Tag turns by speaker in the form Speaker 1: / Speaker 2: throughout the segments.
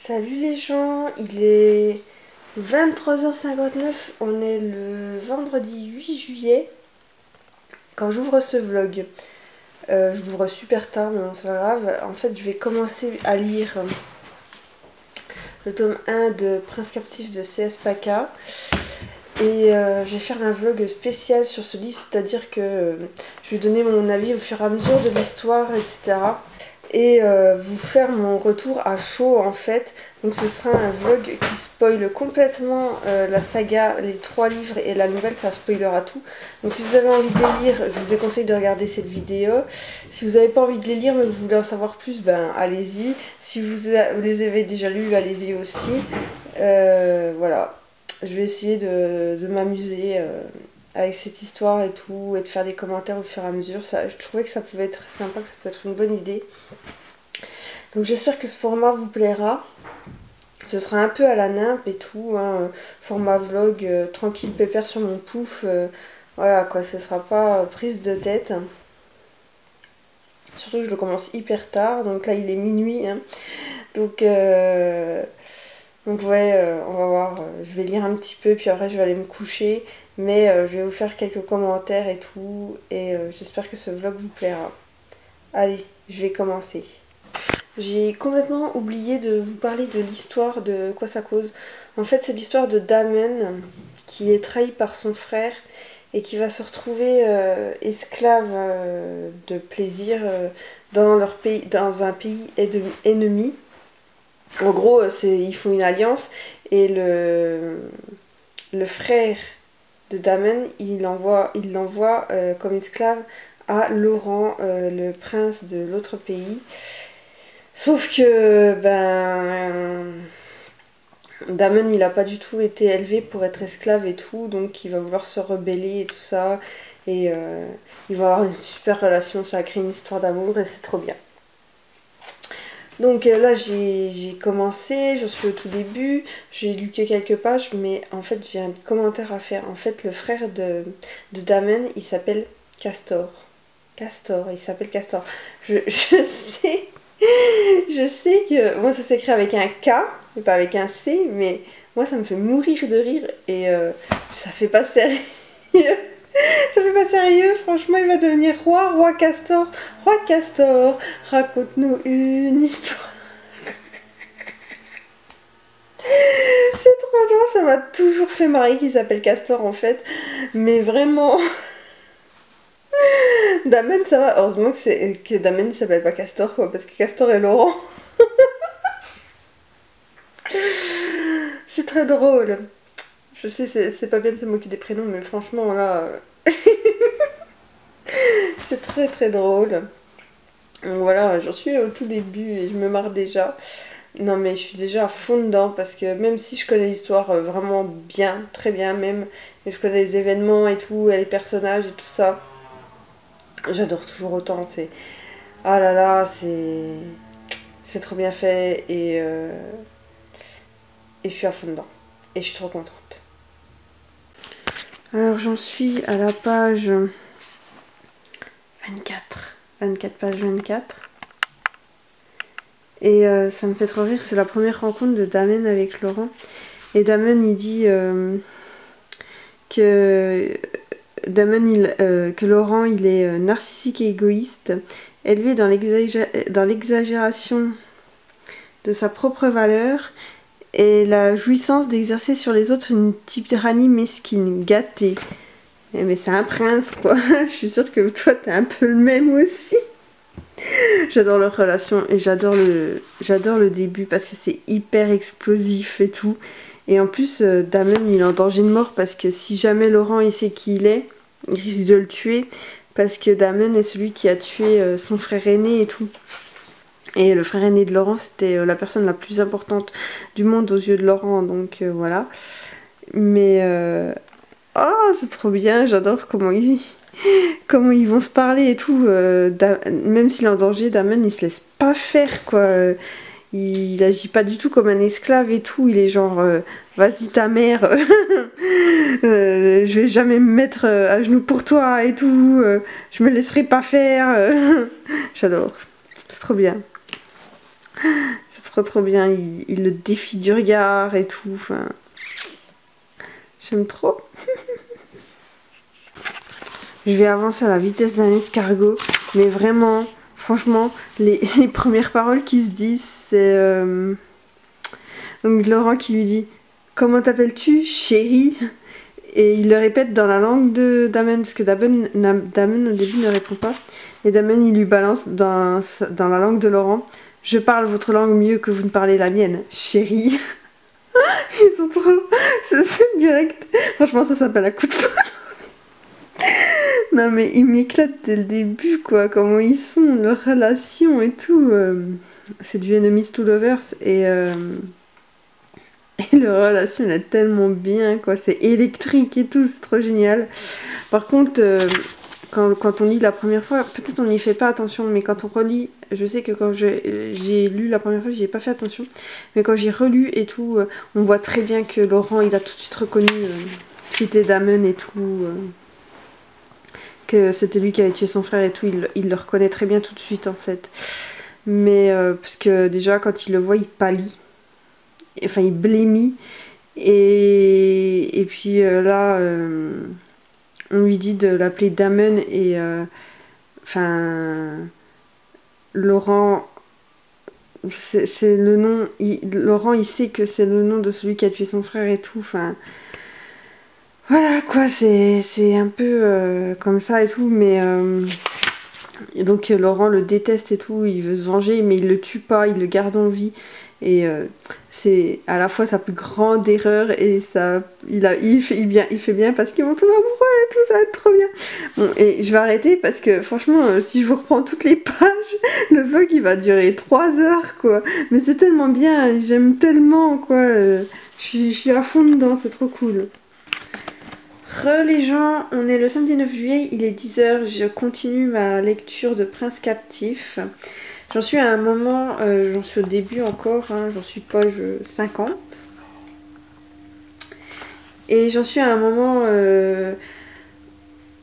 Speaker 1: Salut les gens, il est 23h59, on est le vendredi 8 juillet quand j'ouvre ce vlog. Je l'ouvre super tard, mais bon, c'est pas grave. En fait, je vais commencer à lire le tome 1 de Prince Captif de C.S. Paca. Et je vais faire un vlog spécial sur ce livre, c'est-à-dire que je vais donner mon avis au fur et à mesure de l'histoire, etc. Et vous faire mon retour à chaud en fait. Donc ce sera un vlog qui spoil complètement la saga, les 3 livres et la nouvelle, ça spoilera tout. Donc si vous avez envie de les lire, je vous déconseille de regarder cette vidéo. Si vous n'avez pas envie de les lire mais que vous voulez en savoir plus, ben allez-y. Si vous les avez déjà lus, allez-y aussi. Voilà. Je vais essayer de m'amuser avec cette histoire et tout, et de faire des commentaires au fur et à mesure. Je trouvais que ça pouvait être sympa, que ça peut être une bonne idée. Donc j'espère que ce format vous plaira. Ce sera un peu à la nimpe et tout, hein, format vlog, tranquille pépère sur mon pouf. Voilà quoi, ce sera pas prise de tête. Surtout que je le commence hyper tard, donc là il est minuit. Hein. Donc ouais, on va voir, je vais lire un petit peu, puis après je vais aller me coucher. Mais je vais vous faire quelques commentaires et tout, et j'espère que ce vlog vous plaira. Allez, je vais commencer. J'ai complètement oublié de vous parler de l'histoire de quoi ça cause. En fait, c'est l'histoire de Damen, qui est trahi par son frère, et qui va se retrouver esclave de plaisir dans un pays ennemi. En gros, ils font une alliance et le frère de Damen, il l'envoie comme esclave à Laurent, le prince de l'autre pays. Sauf que, Damen, il n'a pas du tout été élevé pour être esclave et tout, donc il va vouloir se rebeller et tout ça. Et il va avoir une super relation, ça a créé une histoire d'amour et c'est trop bien. Donc là j'ai commencé, je suis au tout début, j'ai lu que quelques pages, mais en fait j'ai un commentaire à faire. En fait le frère de Damen, il s'appelle Castor. Castor, il s'appelle Castor. Je sais, je sais que moi ça s'écrit avec un K, mais pas avec un C, mais moi ça me fait mourir de rire et ça fait pas sérieux. Ça fait pas sérieux, franchement, il va devenir roi Castor. Roi Castor, raconte-nous une histoire. C'est trop drôle, ça m'a toujours fait marrer qu'il s'appelle Castor en fait. Mais vraiment... Damen, ça va. Heureusement que Damen ne s'appelle pas Castor, quoi, parce que Castor est Laurent. C'est très drôle. Je sais, c'est pas bien de se moquer des prénoms, mais franchement, là... C'est très très drôle. Donc voilà, j'en suis au tout début et je me marre déjà. Non mais je suis déjà à fond dedans parce que même si je connais l'histoire vraiment bien, très bien même, et je connais les événements et tout, et les personnages et tout ça, j'adore toujours autant. C'est... Ah là là, c'est trop bien fait et je suis à fond dedans. Et je suis trop contente. Alors j'en suis à la page 24 page 24. Et ça me fait trop rire, c'est la première rencontre de Damen avec Laurent. Et Damen il dit que Laurent il est narcissique et égoïste, élevé dans l'exagération de sa propre valeur et la jouissance d'exercer sur les autres une tyrannie mesquine, gâtée. Mais c'est un prince quoi, je suis sûre que toi t'es un peu le même aussi. J'adore leur relation et j'adore le début parce que c'est hyper explosif et tout. Et en plus, Damen il est en danger de mort parce que si jamais Laurent il sait qui il risque de le tuer parce que Damen est celui qui a tué son frère aîné et tout. Et le frère aîné de Laurent c'était la personne la plus importante du monde aux yeux de Laurent, donc voilà. Mais oh c'est trop bien, j'adore comment ils vont se parler et tout. Même s'il est en danger, Damen il se laisse pas faire quoi. Il agit pas du tout comme un esclave et tout. Il est genre vas-y ta mère, je vais jamais me mettre à genoux pour toi et tout. Je me laisserai pas faire. J'adore. C'est trop bien. C'est trop bien, il le défie du regard et tout, enfin... J'aime trop. Je vais avancer à la vitesse d'un escargot, mais vraiment, franchement, les premières paroles qui se disent, c'est... Donc Laurent qui lui dit « Comment t'appelles-tu, chérie ?» Et il le répète dans la langue de Damen, parce que Damen au début ne répond pas. Et Damen il lui balance dans la langue de Laurent « Je parle votre langue mieux que vous ne parlez la mienne, chérie. » Ils sont trop... C'est direct. Franchement ça s'appelle un coup de foudre. Non mais ils m'éclatent dès le début quoi, comment ils sont, leur relation et tout. C'est du enemies to lovers et leur relation elle est tellement bien quoi, c'est électrique et tout, c'est trop génial. Par contre, quand on lit la première fois, peut-être on n'y fait pas attention, mais quand on relit, je sais que quand j'ai lu la première fois, j'y ai pas fait attention, mais quand j'ai relu et tout, on voit très bien que Laurent il a tout de suite reconnu qui était Damen et tout, que c'était lui qui avait tué son frère et tout, il le reconnaît très bien tout de suite en fait. Mais parce que déjà quand il le voit, il pâlit. Enfin il blêmit et puis là on lui dit de l'appeler Damen et enfin Laurent c'est le nom Laurent il sait que c'est le nom de celui qui a tué son frère et tout, enfin voilà quoi, c'est un peu comme ça et tout, mais et donc Laurent le déteste et tout, il veut se venger mais il le tue pas, il le garde en vie. Et c'est à la fois sa plus grande erreur et ça, il fait bien parce qu'ils vont tomber amoureux et tout, ça va être trop bien. Bon, et je vais arrêter parce que franchement, si je vous reprends toutes les pages, le vlog il va durer 3 heures quoi. Mais c'est tellement bien, j'aime tellement quoi. Je suis à fond dedans, c'est trop cool. Les gens, on est le samedi 9 juillet, il est 10 h, je continue ma lecture de Prince Captif. J'en suis à un moment, j'en suis au début encore, hein, j'en suis page 50. Et j'en suis à un moment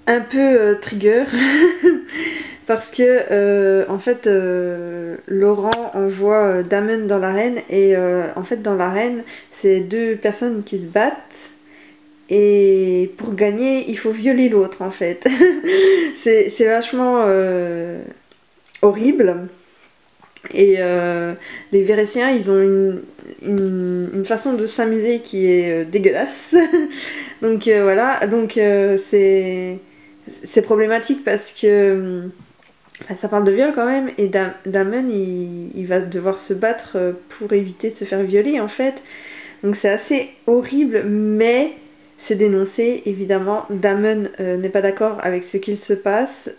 Speaker 1: un peu trigger. Parce que en fait Laurent envoie Damen dans l'arène. Et en fait dans l'arène, c'est deux personnes qui se battent. Et pour gagner, il faut violer l'autre en fait. C'est vachement horrible. Et les Vérétiens, ils ont une façon de s'amuser qui est dégueulasse. Donc voilà, donc c'est problématique parce que ça parle de viol quand même. Et Damen, il va devoir se battre pour éviter de se faire violer en fait. Donc c'est assez horrible, mais c'est dénoncé évidemment. Damen n'est pas d'accord avec ce qu'il se passe.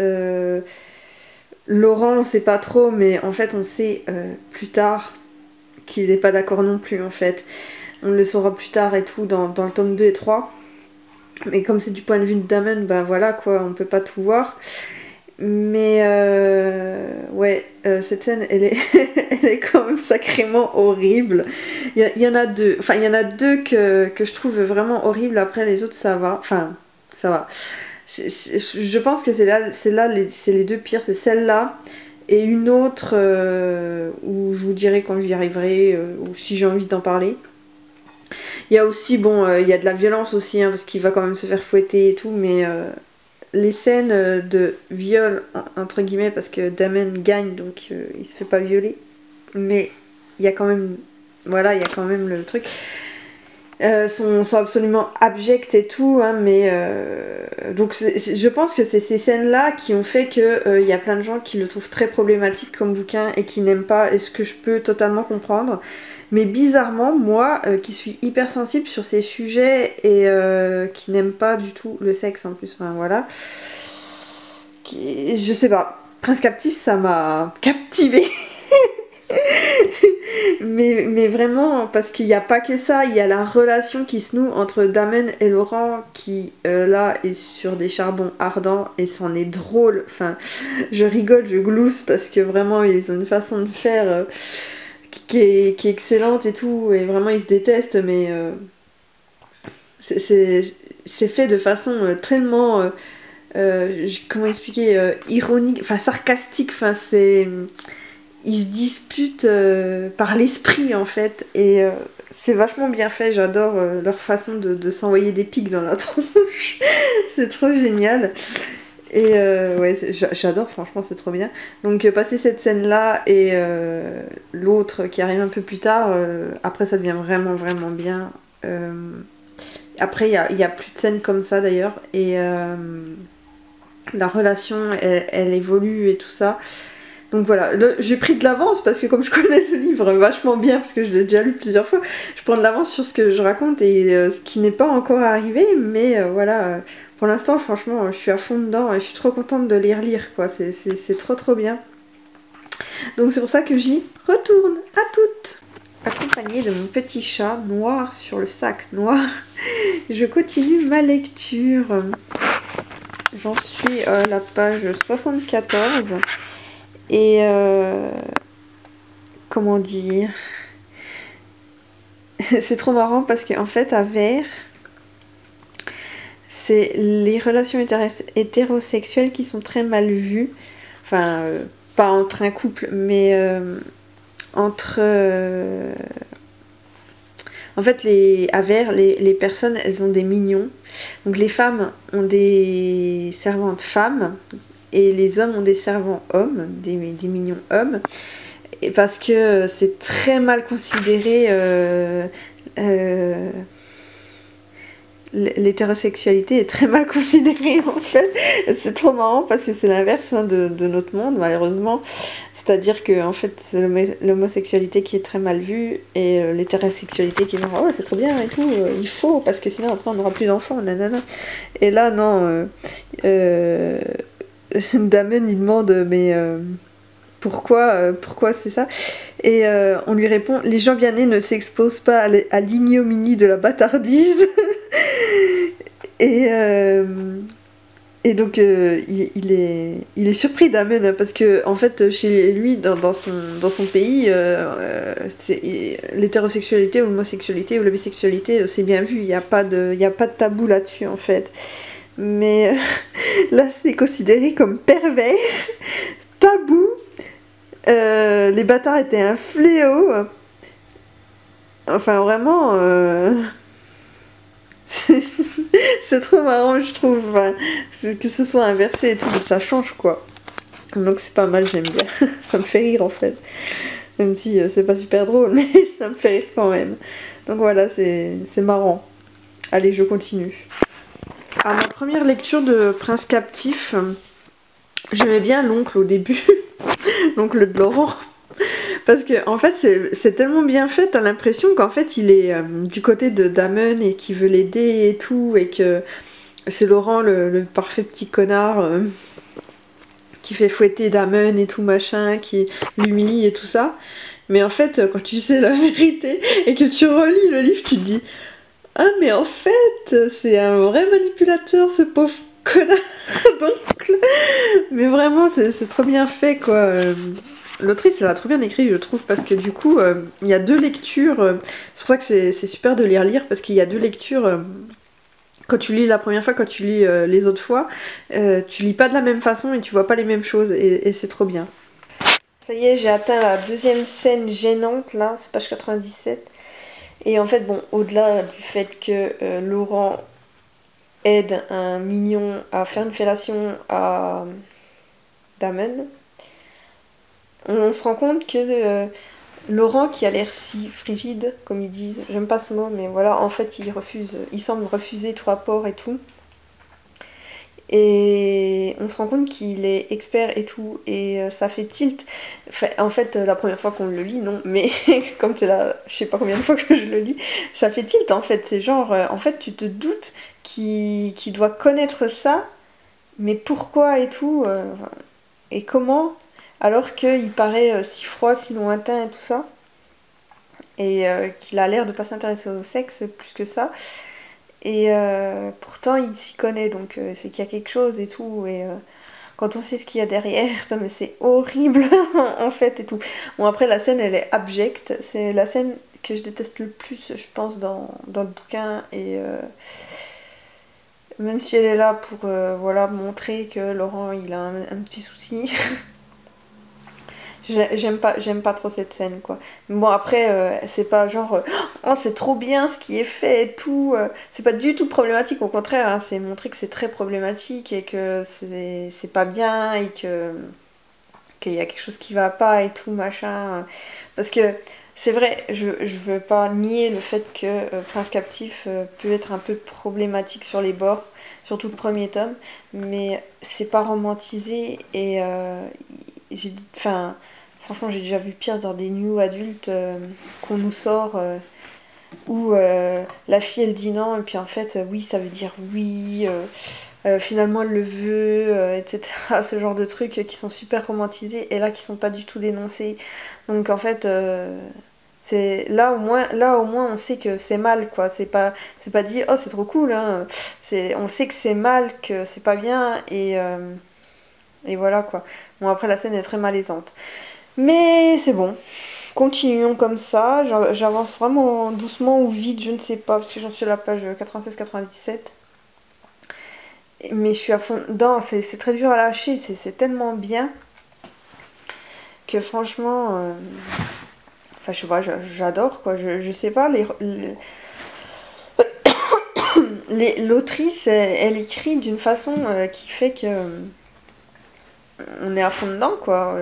Speaker 1: Laurent, on sait pas trop, mais en fait on sait plus tard qu'il n'est pas d'accord non plus en fait. On le saura plus tard et tout dans le tome 2 et 3. Mais comme c'est du point de vue de Damen, bah voilà quoi, on peut pas tout voir. Mais ouais, cette scène elle est, elle est quand même sacrément horrible. Il y en a deux, enfin il y en a deux que je trouve vraiment horribles, après les autres ça va, enfin ça va. Je pense que c'est les deux pires, c'est celle-là et une autre où je vous dirai quand j'y arriverai ou si j'ai envie d'en parler. Il y a aussi, bon, il y a de la violence aussi, hein, parce qu'il va quand même se faire fouetter et tout, mais les scènes de viol, entre guillemets, parce que Damen gagne, donc il se fait pas violer, mais il y a quand même, voilà, il y a quand même le truc. Sont absolument abjects et tout, hein, mais donc je pense que c'est ces scènes-là qui ont fait que y a plein de gens qui le trouvent très problématique comme bouquin et qui n'aiment pas, et ce que je peux totalement comprendre. Mais bizarrement, moi, qui suis hyper sensible sur ces sujets et qui n'aime pas du tout le sexe en plus, enfin voilà, je sais pas, Prince Captif, ça m'a captivée. mais vraiment, parce qu'il n'y a pas que ça, il y a la relation qui se noue entre Damen et Laurent qui là est sur des charbons ardents et c'en est drôle. Enfin, je rigole, je glousse parce que vraiment ils ont une façon de faire qui est excellente et tout, et vraiment ils se détestent, mais c'est fait de façon tellement comment expliquer, ironique, enfin sarcastique, enfin c'est... ils se disputent par l'esprit en fait. Et c'est vachement bien fait, j'adore leur façon de s'envoyer des pics dans la tronche. C'est trop génial. Et ouais, j'adore, franchement, c'est trop bien. Donc, passer cette scène-là et l'autre qui arrive un peu plus tard, après, ça devient vraiment, vraiment bien. Après, il y a plus de scènes comme ça d'ailleurs. Et la relation, elle évolue et tout ça. Donc voilà, j'ai pris de l'avance parce que comme je connais le livre vachement bien, parce que je l'ai déjà lu plusieurs fois, je prends de l'avance sur ce que je raconte et ce qui n'est pas encore arrivé, mais voilà, pour l'instant franchement je suis à fond dedans et je suis trop contente de les relire quoi, c'est trop trop bien. Donc c'est pour ça que j'y retourne à toutes. Accompagnée de mon petit chat noir sur le sac noir, je continue ma lecture. J'en suis à la page 74. Et comment dire, c'est trop marrant parce qu'en fait à Vert, c'est les relations hétérosexuelles qui sont très mal vues. Enfin, pas entre un couple, mais entre... En fait, à Vert, les personnes, elles ont des mignons. Donc les femmes ont des servantes femmes et les hommes ont des servants hommes, des mignons hommes. Et parce que c'est très mal considéré l'hétérosexualité est très mal considérée en fait. C'est trop marrant parce que c'est l'inverse hein, de notre monde malheureusement. C'est-à-dire que en fait c'est l'homosexualité qui est très mal vue et l'hétérosexualité qui est genre oh c'est trop bien et tout, il faut parce que sinon après on n'aura plus d'enfants, nanana. Et là non, Damen il demande mais pourquoi c'est ça? Et on lui répond les gens bien nés ne s'exposent pas à l'ignominie de la bâtardise. Et donc il est surpris Damen parce que en fait chez lui dans son pays l'hétérosexualité ou l'homosexualité ou la bisexualité c'est bien vu, il n'y a pas de tabou là-dessus en fait. Mais là c'est considéré comme pervers, tabou. Les bâtards étaient un fléau. Enfin vraiment c'est trop marrant je trouve enfin, que ce soit inversé et tout ça change quoi. Donc c'est pas mal, j'aime bien. Ça me fait rire en fait. Même si c'est pas super drôle mais ça me fait rire quand même. Donc voilà c'est marrant. Allez je continue. À ma première lecture de Prince Captif, j'aimais bien l'oncle au début. L'oncle de Laurent. Parce que en fait c'est tellement bien fait, t'as l'impression qu'en fait il est du côté de Damen et qu'il veut l'aider et tout, et que c'est Laurent le parfait petit connard qui fait fouetter Damen et tout machin, qui l'humilie et tout ça. Mais en fait quand tu sais la vérité et que tu relis le livre tu te dis ah mais en fait c'est un vrai manipulateur ce pauvre connard d'oncle. Mais vraiment c'est trop bien fait quoi. L'autrice elle a trop bien écrit je trouve parce que du coup il y a deux lectures, c'est pour ça que c'est super de les relire parce qu'il y a deux lectures quand tu lis la première fois, quand tu lis les autres fois, tu lis pas de la même façon et tu vois pas les mêmes choses et c'est trop bien. Ça y est j'ai atteint la deuxième scène gênante là, c'est page 97 et en fait bon au-delà du fait que Laurent aide un mignon à faire une fellation à Damen, on se rend compte que Laurent qui a l'air si frigide, comme ils disent, j'aime pas ce mot, mais voilà, en fait il semble refuser tout rapport et tout. Et on se rend compte qu'il est expert et tout, et ça fait tilt. Enfin, en fait, la première fois qu'on le lit, non, mais comme c'est là, je sais pas combien de fois que je le lis, ça fait tilt en fait. C'est genre, en fait, tu te doutes qu'il doit connaître ça, mais pourquoi et tout, et comment alors qu'il paraît si froid, si lointain et tout ça, et qu'il a l'air de pas s'intéresser au sexe plus que ça, et pourtant il s'y connaît, donc c'est qu'il y a quelque chose et tout, et quand on sait ce qu'il y a derrière, mais c'est horrible en fait et tout. Bon après la scène elle est abjecte, c'est la scène que je déteste le plus je pense dans le bouquin, et même si elle est là pour voilà, montrer que Laurent il a un petit souci. j'aime pas trop cette scène, quoi. Mais bon, après, c'est pas genre, oh, c'est trop bien ce qui est fait et tout. C'est pas du tout problématique, au contraire, hein, c'est montrer que c'est très problématique et que c'est pas bien et qu'il y a quelque chose qui va pas et tout, machin. Parce que c'est vrai, je veux pas nier le fait que Prince Captif peut être un peu problématique sur les bords, surtout le premier tome, mais c'est pas romantisé et enfin, franchement, j'ai déjà vu pire dans des new adultes qu'on nous sort où la fille elle dit non et puis en fait oui ça veut dire oui. Finalement elle le veut, etc. Ce genre de trucs qui sont super romantisés et là qui sont pas du tout dénoncés. Donc en fait, c'est là au moins on sait que c'est mal, quoi. C'est pas dit oh c'est trop cool, hein. On sait que c'est mal, que c'est pas bien et voilà, quoi. Bon, après la scène est très malaisante, mais c'est bon. Continuons comme ça. J'avance vraiment doucement ou vite, je ne sais pas, parce que j'en suis à la page 96-97. Mais je suis à fond dedans, c'est très dur à lâcher, c'est tellement bien que franchement, enfin je sais pas, j'adore, quoi. Je sais pas, l'autrice, elle écrit d'une façon qui fait que on est à fond dedans, quoi.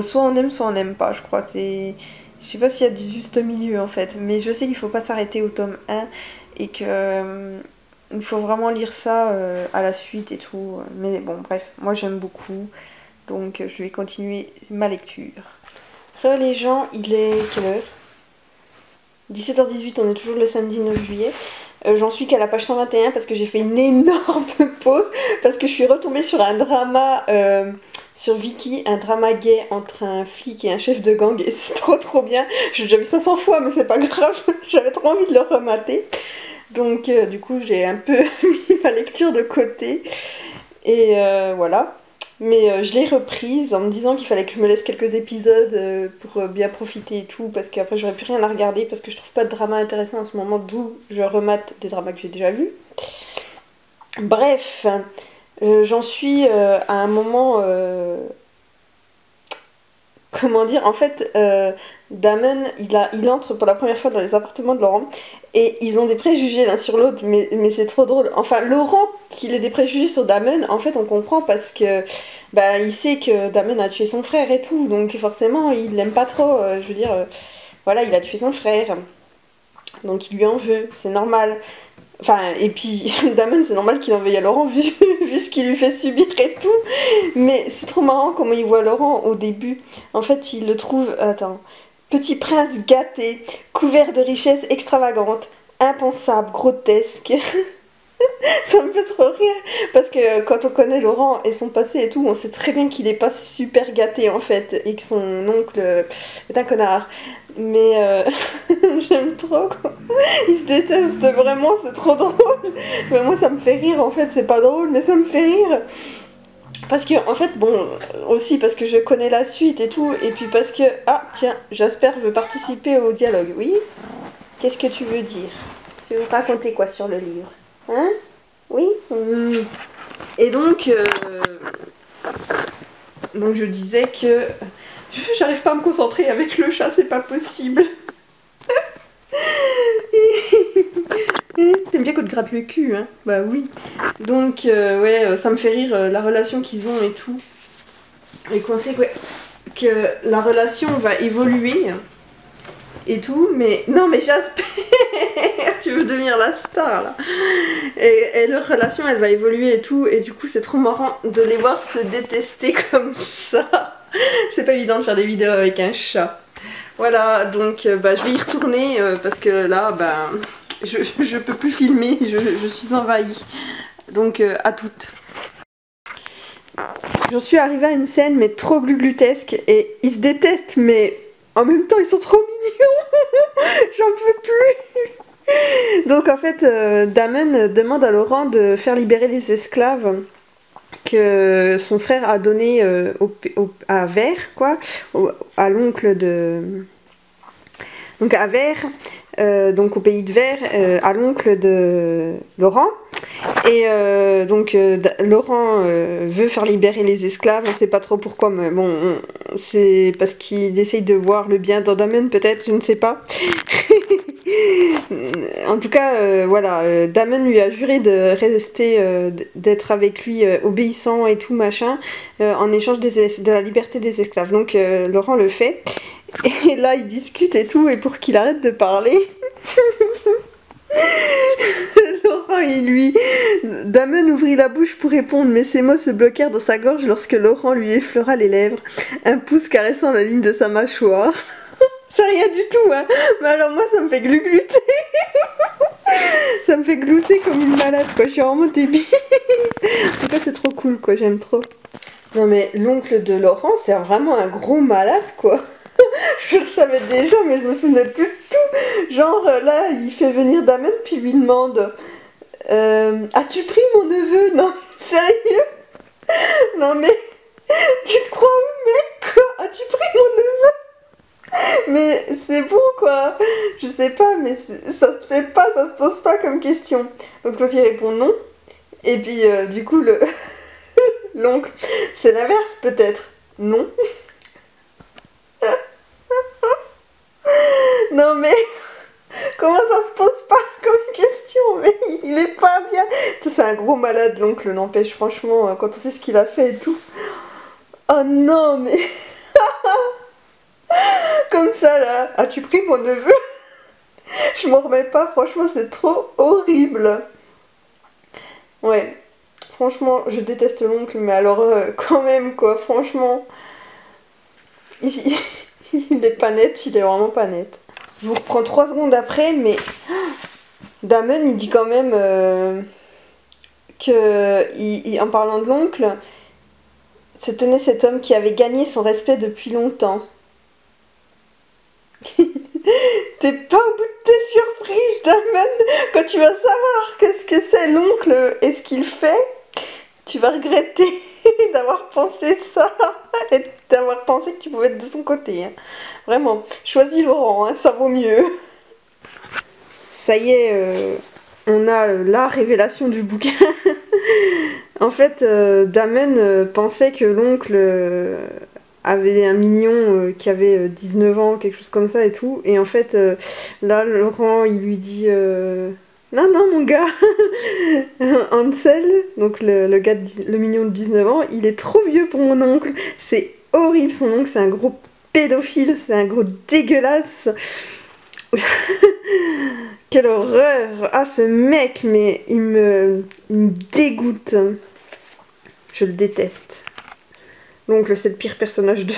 Speaker 1: Soit on n'aime pas, je crois. Je sais pas s'il y a du juste milieu en fait, mais je sais qu'il faut pas s'arrêter au tome 1 et que il faut vraiment lire ça à la suite et tout. Mais bon, bref, moi j'aime beaucoup, donc je vais continuer ma lecture. Les gens, il est quelle heure? 17h18, on est toujours le samedi 9 juillet. J'en suis qu'à la page 121 parce que j'ai fait une énorme pause parce que je suis retombée sur un drama sur Viki, un drama gay entre un flic et un chef de gang et c'est trop bien. J'ai déjà vu ça 100 fois mais c'est pas grave, j'avais trop envie de le remater. Donc du coup j'ai un peu mis ma lecture de côté et voilà. Mais je l'ai reprise en me disant qu'il fallait que je me laisse quelques épisodes pour bien profiter et tout, parce qu'après j'aurais plus rien à regarder, parce que je trouve pas de drama intéressant en ce moment, d'où je remate des dramas que j'ai déjà vus. Bref, j'en suis à un moment... comment dire, en fait, Damon, il entre pour la première fois dans les appartements de Laurent et ils ont des préjugés l'un sur l'autre, mais c'est trop drôle. Enfin, Laurent, qu'il ait des préjugés sur Damon, en fait, on comprend parce que bah, il sait que Damon a tué son frère et tout, donc forcément, il l'aime pas trop. Je veux dire, voilà, il a tué son frère, donc il lui en veut, c'est normal. Enfin, et puis Damon, c'est normal qu'il en veuille à Laurent vu ce qu'il lui fait subir et tout. Mais c'est trop marrant comment il voit Laurent au début. En fait, il le trouve, attends, petit prince gâté, couvert de richesses extravagantes, impensable, grotesque. Ça me fait trop rire parce que quand on connaît Laurent et son passé et tout, on sait très bien qu'il est pas super gâté en fait et que son oncle est un connard. Mais j'aime trop quoi. Ils se détestent vraiment, c'est trop drôle. Mais moi ça me fait rire en fait, c'est pas drôle mais ça me fait rire. Parce que en fait bon, aussi parce que je connais la suite et tout et puis parce que ah tiens, Jasper veut participer au dialogue. Oui. Qu'est-ce que tu veux dire? Tu veux raconter quoi sur le livre? Hein? Oui. Et donc je disais que j'arrive pas à me concentrer avec le chat, c'est pas possible. T'aimes bien qu'on te gratte le cul, hein? Bah oui. Donc ouais, ça me fait rire la relation qu'ils ont et tout. Et qu'on sait que la relation va évoluer et tout, mais non mais Jasper, tu veux devenir la star là. Et leur relation elle va évoluer et tout, et du coup c'est trop marrant de les voir se détester comme ça. C'est pas évident de faire des vidéos avec un chat. Voilà, donc bah, je vais y retourner parce que là bah, je peux plus filmer, je suis envahie. Donc à toutes. J'en suis arrivée à une scène mais trop gluglutesque et ils se détestent mais en même temps ils sont trop mignons. J'en peux plus. Donc en fait Damon demande à Laurent de faire libérer les esclaves que son frère a donné à Vert, quoi, à l'oncle de... Donc à Vert, donc au pays de Vert, à l'oncle de Laurent. Et donc Laurent veut faire libérer les esclaves, on sait pas trop pourquoi, mais bon, c'est parce qu'il essaye de voir le bien dans Damen peut-être, je ne sais pas. En tout cas, voilà, Damen lui a juré de rester, d'être avec lui obéissant et tout machin, en échange de la liberté des esclaves. Donc Laurent le fait, et là il discute et tout, et pour qu'il arrête de parler... Laurent, Damen ouvrit la bouche pour répondre, mais ses mots se bloquèrent dans sa gorge lorsque Laurent lui effleura les lèvres, un pouce caressant la ligne de sa mâchoire. C'est rien du tout, hein. Mais alors moi, ça me fait glugluter. Ça me fait glousser comme une malade, quoi. Je suis vraiment débile. En tout cas, c'est trop cool, quoi. J'aime trop. Non, mais l'oncle de Laurent, c'est vraiment un gros malade, quoi. Je le savais déjà, mais je me souvenais plus de tout. Genre, là, il fait venir Damen, puis lui demande as-tu pris mon neveu? Non, sérieux? Non, mais tu te crois où, mec, quoi? As-tu pris mon neveu? Mais c'est bon, quoi. Je sais pas, mais ça se fait pas, ça se pose pas comme question. Donc, l'autre, il répond non. Et puis, du coup, l'oncle, c'est l'inverse, peut-être. Non. Non mais comment ça se pose pas comme question? Mais il est pas bien. C'est un gros malade l'oncle, n'empêche, franchement, quand on sait ce qu'il a fait et tout. Oh non mais comme ça là. As-tu pris mon neveu? Je m'en remets pas, franchement c'est trop horrible. Ouais, franchement je déteste l'oncle, mais alors quand même quoi, franchement. Il est pas net, il est vraiment pas net. Je vous reprends 3 secondes après, mais Damen il dit quand même que, en parlant de l'oncle, se tenait cet homme qui avait gagné son respect depuis longtemps. T'es pas au bout de tes surprises, Damen. Quand tu vas savoir qu'est-ce que c'est l'oncle et ce qu'il fait, tu vas regretter d'avoir pensé ça et d'avoir pensé que tu pouvais être de son côté. Hein. Vraiment, choisis Laurent, hein, ça vaut mieux. Ça y est, on a la révélation du bouquin. En fait, Damen pensait que l'oncle avait un mignon qui avait 19 ans, quelque chose comme ça et tout. Et en fait, là, Laurent, il lui dit... Non, non, mon gars, Ansel, donc le mignon de 19 ans, il est trop vieux pour mon oncle. C'est horrible, son oncle, c'est un gros pédophile, c'est un gros dégueulasse. Quelle horreur! Ah, ce mec, mais il me dégoûte. Je le déteste. L'oncle, c'est le pire personnage de...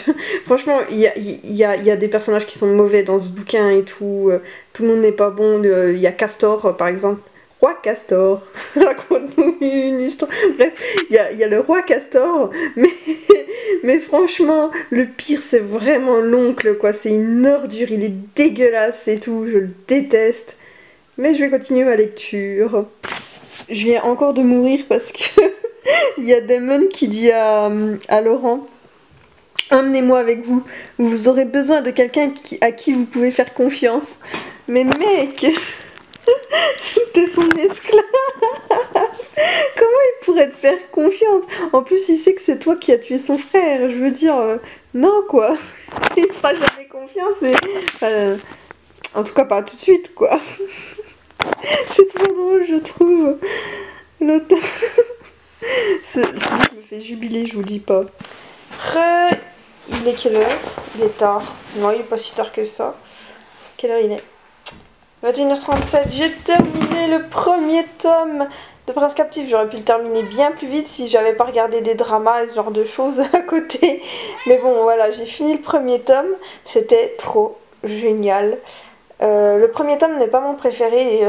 Speaker 1: Franchement, il y a des personnages qui sont mauvais dans ce bouquin et tout. Tout le monde n'est pas bon. Il y a Castor, par exemple. Roi Castor. Raconte-nous une histoire. Bref, il y a le roi Castor. Mais franchement, le pire, c'est vraiment l'oncle, quoi. C'est une ordure. Il est dégueulasse et tout. Je le déteste. Mais je vais continuer ma lecture. Je viens encore de mourir parce que... Il y a Damon qui dit à Laurent: emmenez-moi avec vous, vous aurez besoin de quelqu'un à qui vous pouvez faire confiance. Mais mec, t'es son esclave. Comment il pourrait te faire confiance? En plus il sait que c'est toi qui as tué son frère. Je veux dire, non quoi. Il fera jamais confiance et... en tout cas pas tout de suite quoi. C'est trop drôle je trouve. L'auteur... Ce livre me fait jubiler, je vous dis pas. Il est quelle heure? Il est tard. Non, il est pas si tard que ça. Quelle heure il est? 21h37. J'ai terminé le premier tome de Prince Captif. J'aurais pu le terminer bien plus vite si j'avais pas regardé des dramas et ce genre de choses à côté. Mais bon, voilà, j'ai fini le premier tome. C'était trop génial. Le premier tome n'est pas mon préféré.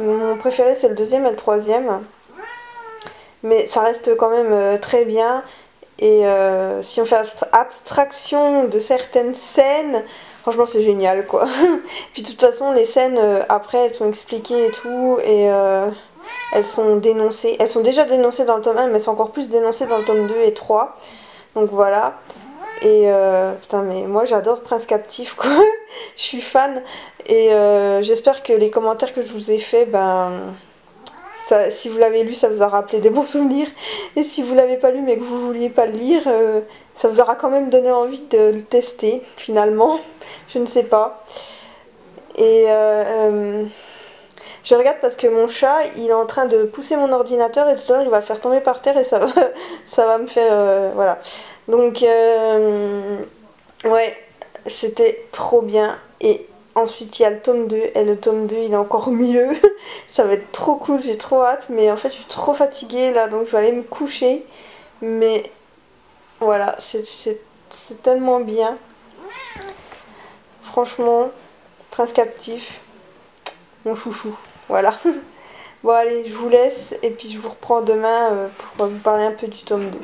Speaker 1: Mon préféré, c'est le deuxième et le troisième. Mais ça reste quand même très bien. Et si on fait abstraction de certaines scènes, franchement c'est génial quoi. Puis de toute façon les scènes après elles sont expliquées et tout. Et elles sont dénoncées. Elles sont déjà dénoncées dans le tome 1 mais elles sont encore plus dénoncées dans le tome 2 et 3. Donc voilà. Et putain mais moi j'adore Prince Captif quoi. Je suis fan. Et j'espère que les commentaires que je vous ai fait, ben... si vous l'avez lu, ça vous aura rappelé des bons souvenirs. Et si vous l'avez pas lu mais que vous vouliez pas le lire, ça vous aura quand même donné envie de le tester, finalement. Je ne sais pas. Et je regarde parce que mon chat, il est en train de pousser mon ordinateur et tout à l'heure, il va le faire tomber par terre et ça va me faire... voilà. Donc, ouais, c'était trop bien. Et ensuite, il y a le tome 2. Et le tome 2, il est encore mieux. Ça va être trop cool, j'ai trop hâte. Mais en fait, je suis trop fatiguée là, donc je vais aller me coucher. Mais voilà, c'est tellement bien. Franchement, Prince Captif, mon chouchou. Voilà. Bon allez, je vous laisse et puis je vous reprends demain pour vous parler un peu du tome 2.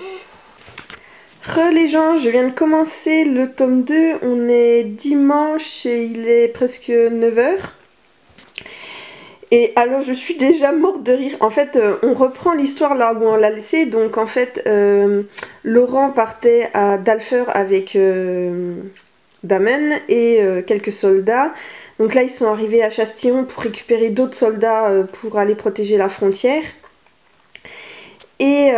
Speaker 1: Les gens, je viens de commencer le tome 2, on est dimanche et il est presque 9 h. Et alors je suis déjà morte de rire. En fait, on reprend l'histoire là où on l'a laissé. Donc en fait, Laurent partait à Dalfeur avec Damen et quelques soldats. Donc là, ils sont arrivés à Chastillon pour récupérer d'autres soldats pour aller protéger la frontière. Et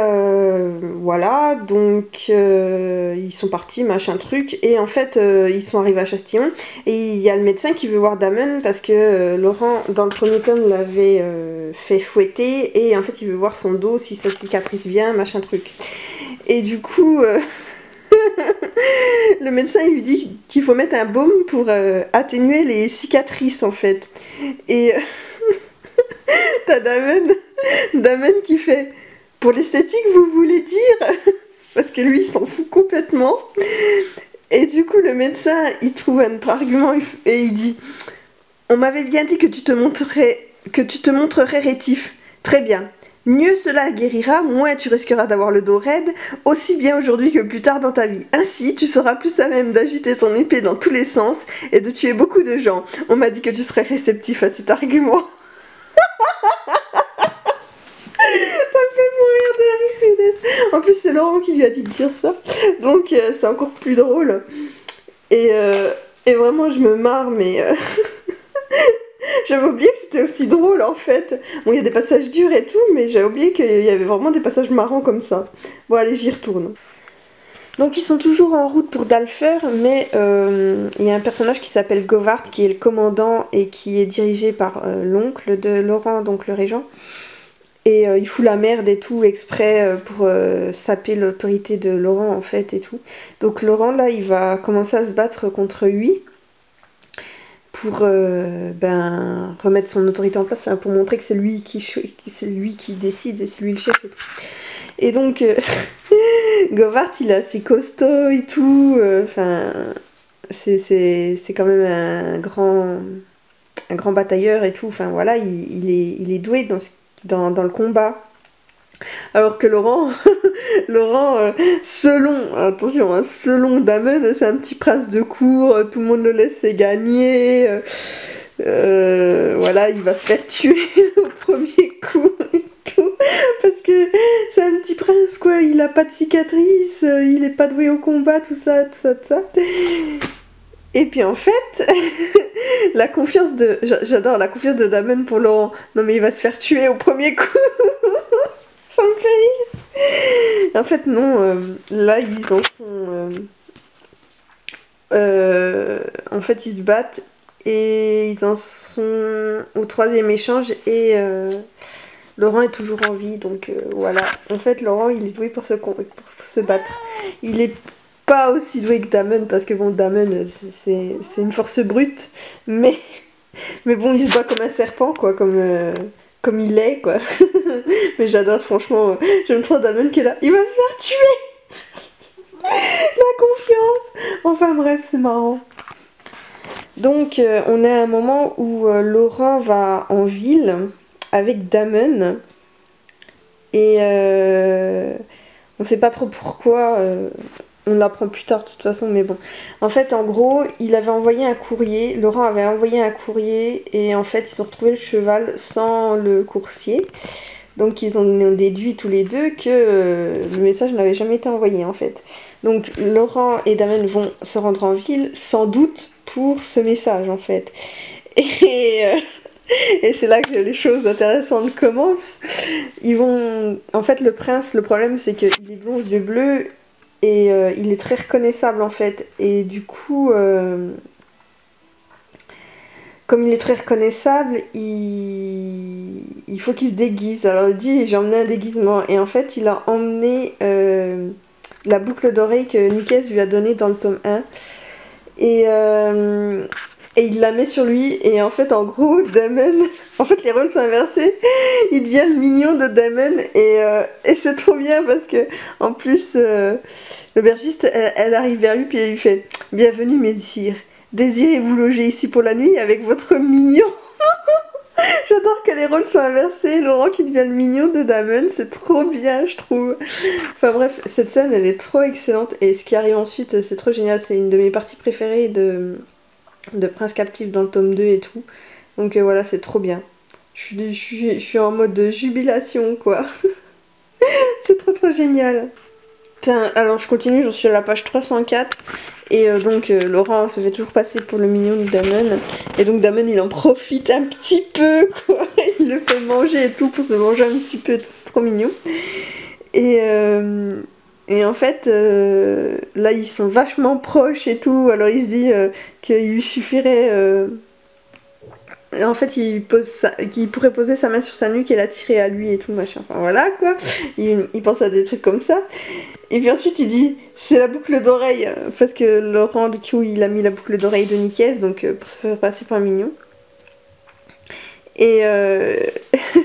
Speaker 1: voilà, donc ils sont partis, machin truc. Et en fait, ils sont arrivés à Chastillon. Et il y a le médecin qui veut voir Damen parce que Laurent, dans le premier tome, l'avait fait fouetter. Et en fait, il veut voir son dos, si ça cicatrise bien, machin truc. Et du coup... le médecin il lui dit qu'il faut mettre un baume pour atténuer les cicatrices en fait. Et t'as Damen qui fait pour l'esthétique vous voulez dire parce que lui il s'en fout complètement. Et du coup le médecin il trouve un autre argument et il dit on m'avait bien dit que tu te montrerais rétif. Très bien. Mieux cela guérira, moins tu risqueras d'avoir le dos raide, aussi bien aujourd'hui que plus tard dans ta vie. Ainsi, tu seras plus à même d'agiter ton épée dans tous les sens et de tuer beaucoup de gens. On m'a dit que tu serais réceptif à cet argument. Ça me fait mourir de rire. En plus, c'est Laurent qui lui a dit de dire ça. Donc, c'est encore plus drôle. Et vraiment, je me marre, mais... J'avais oublié que c'était aussi drôle en fait. Bon, il y a des passages durs et tout, mais j'avais oublié qu'il y avait vraiment des passages marrants comme ça. Bon, allez, j'y retourne. Donc, ils sont toujours en route pour Dalfeur, mais il y a un personnage qui s'appelle Govard, qui est le commandant et qui est dirigé par l'oncle de Laurent, donc le régent. Et il fout la merde et tout exprès pour saper l'autorité de Laurent en fait et tout. Donc, Laurent là, il va commencer à se battre contre lui. Pour remettre son autorité en place, enfin, pour montrer que c'est lui qui décide et c'est lui le chef et tout. Et donc Govard il est assez costaud et tout, enfin c'est quand même un grand batailleur et tout, enfin voilà, il est doué dans le combat. Alors que Laurent, selon Damen, c'est un petit prince de cour, tout le monde le laisse gagner, voilà, il va se faire tuer au premier coup et tout, parce que c'est un petit prince quoi, il a pas de cicatrice, il est pas doué au combat, tout ça. Et puis en fait, j'adore la confiance de Damen pour Laurent, non mais il va se faire tuer au premier coup. Ça me fait rire. En fait non, là ils en sont... en fait ils se battent et ils en sont au 3e échange et Laurent est toujours en vie, donc voilà. En fait Laurent il est doué pour se battre. Il est pas aussi doué que Damen parce que bon Damen c'est une force brute, mais bon il se bat comme un serpent quoi, comme il est quoi. Mais j'adore franchement, j'aime trop Damen qui est là, il va se faire tuer. La confiance. Enfin bref, c'est marrant. Donc on est à un moment où Laurent va en ville avec Damen et on sait pas trop pourquoi, on l'apprend plus tard de toute façon, mais bon. En fait, en gros, il avait envoyé un courrier, Laurent avait envoyé un courrier et en fait, ils ont retrouvé le cheval sans le coursier. Donc ils ont déduit tous les deux que le message n'avait jamais été envoyé en fait. Donc Laurent et Damen vont se rendre en ville sans doute pour ce message en fait. Et Et c'est là que les choses intéressantes commencent. Ils vont... En fait, le prince, le problème, c'est qu'il est blond aux yeux bleus et il est très reconnaissable, en fait. Et du coup, comme il est très reconnaissable, il faut qu'il se déguise. Alors il dit, j'ai emmené un déguisement. Et en fait, il a emmené la boucle d'oreille que Nikes lui a donnée dans le tome 1. Et il la met sur lui, et en fait, en gros, Damon, en fait, les rôles sont inversés, il devient le mignon de Damon, et c'est trop bien parce que, en plus, l'aubergiste, elle arrive vers lui, puis elle lui fait bienvenue, messire, désirez-vous loger ici pour la nuit avec votre mignon? J'adore que les rôles soient inversés, Laurent qui devient le mignon de Damon, c'est trop bien, je trouve. Enfin bref, cette scène, elle est trop excellente, et ce qui arrive ensuite, c'est trop génial, c'est une de mes parties préférées de Prince Captif dans le tome 2 et tout. Donc voilà, c'est trop bien. Je suis en mode jubilation, quoi. C'est trop génial. Alors je continue, j'en suis à la page 304. Et donc Laurent se fait toujours passer pour le mignon de Damon. Et donc Damon, il en profite un petit peu, quoi. Il le fait manger et tout pour se manger un petit peu, tout, c'est trop mignon. Et en fait, là ils sont vachement proches et tout, alors il se dit qu'il lui suffirait... En fait, qu'il pourrait poser sa main sur sa nuque et la tirer à lui et tout, machin. Enfin voilà quoi, il pense à des trucs comme ça. Et puis ensuite il dit, c'est la boucle d'oreille, parce que Laurent du coup il a mis la boucle d'oreille de Nikes, donc pour se faire passer pour un mignon. Et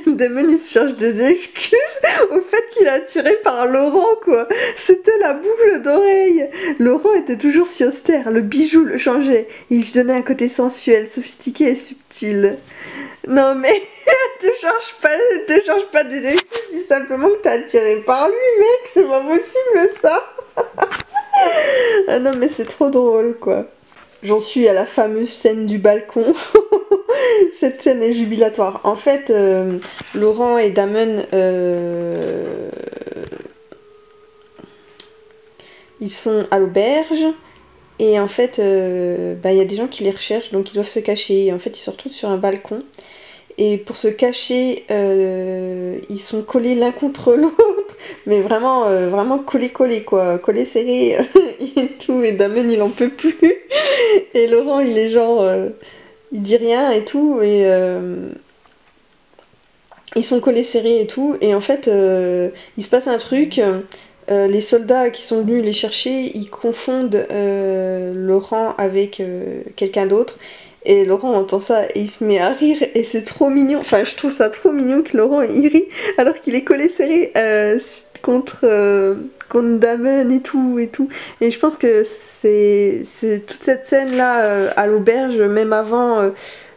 Speaker 1: Damon il se cherche des excuses au fait qu'il a tiré par Laurent, quoi. C'était la boucle d'oreille. Laurent était toujours si austère, le bijou le changeait. Il lui donnait un côté sensuel, sophistiqué et subtil. Non mais te cherche pas des excuses, dis simplement que t'as tiré par lui, mec, c'est pas possible ça. Ah non mais c'est trop drôle, quoi. J'en suis à la fameuse scène du balcon. Cette scène est jubilatoire. En fait, Laurent et Damon, ils sont à l'auberge. Et en fait, il y a des gens qui les recherchent, donc ils doivent se cacher. Et en fait, ils se retrouvent sur un balcon. Et pour se cacher, ils sont collés l'un contre l'autre. Mais vraiment, vraiment collés, quoi. Collés serrés et tout. Et Damon, il en peut plus. Et Laurent, il est genre... il dit rien et tout. Et ils sont collés serrés et tout. Et en fait, il se passe un truc... les soldats qui sont venus les chercher, ils confondent Laurent avec quelqu'un d'autre. Et Laurent entend ça et il se met à rire et c'est trop mignon. Enfin, je trouve ça trop mignon que Laurent il rit alors qu'il est collé serré contre Damon et tout et tout. Et je pense que c'est toute cette scène là à l'auberge, même avant.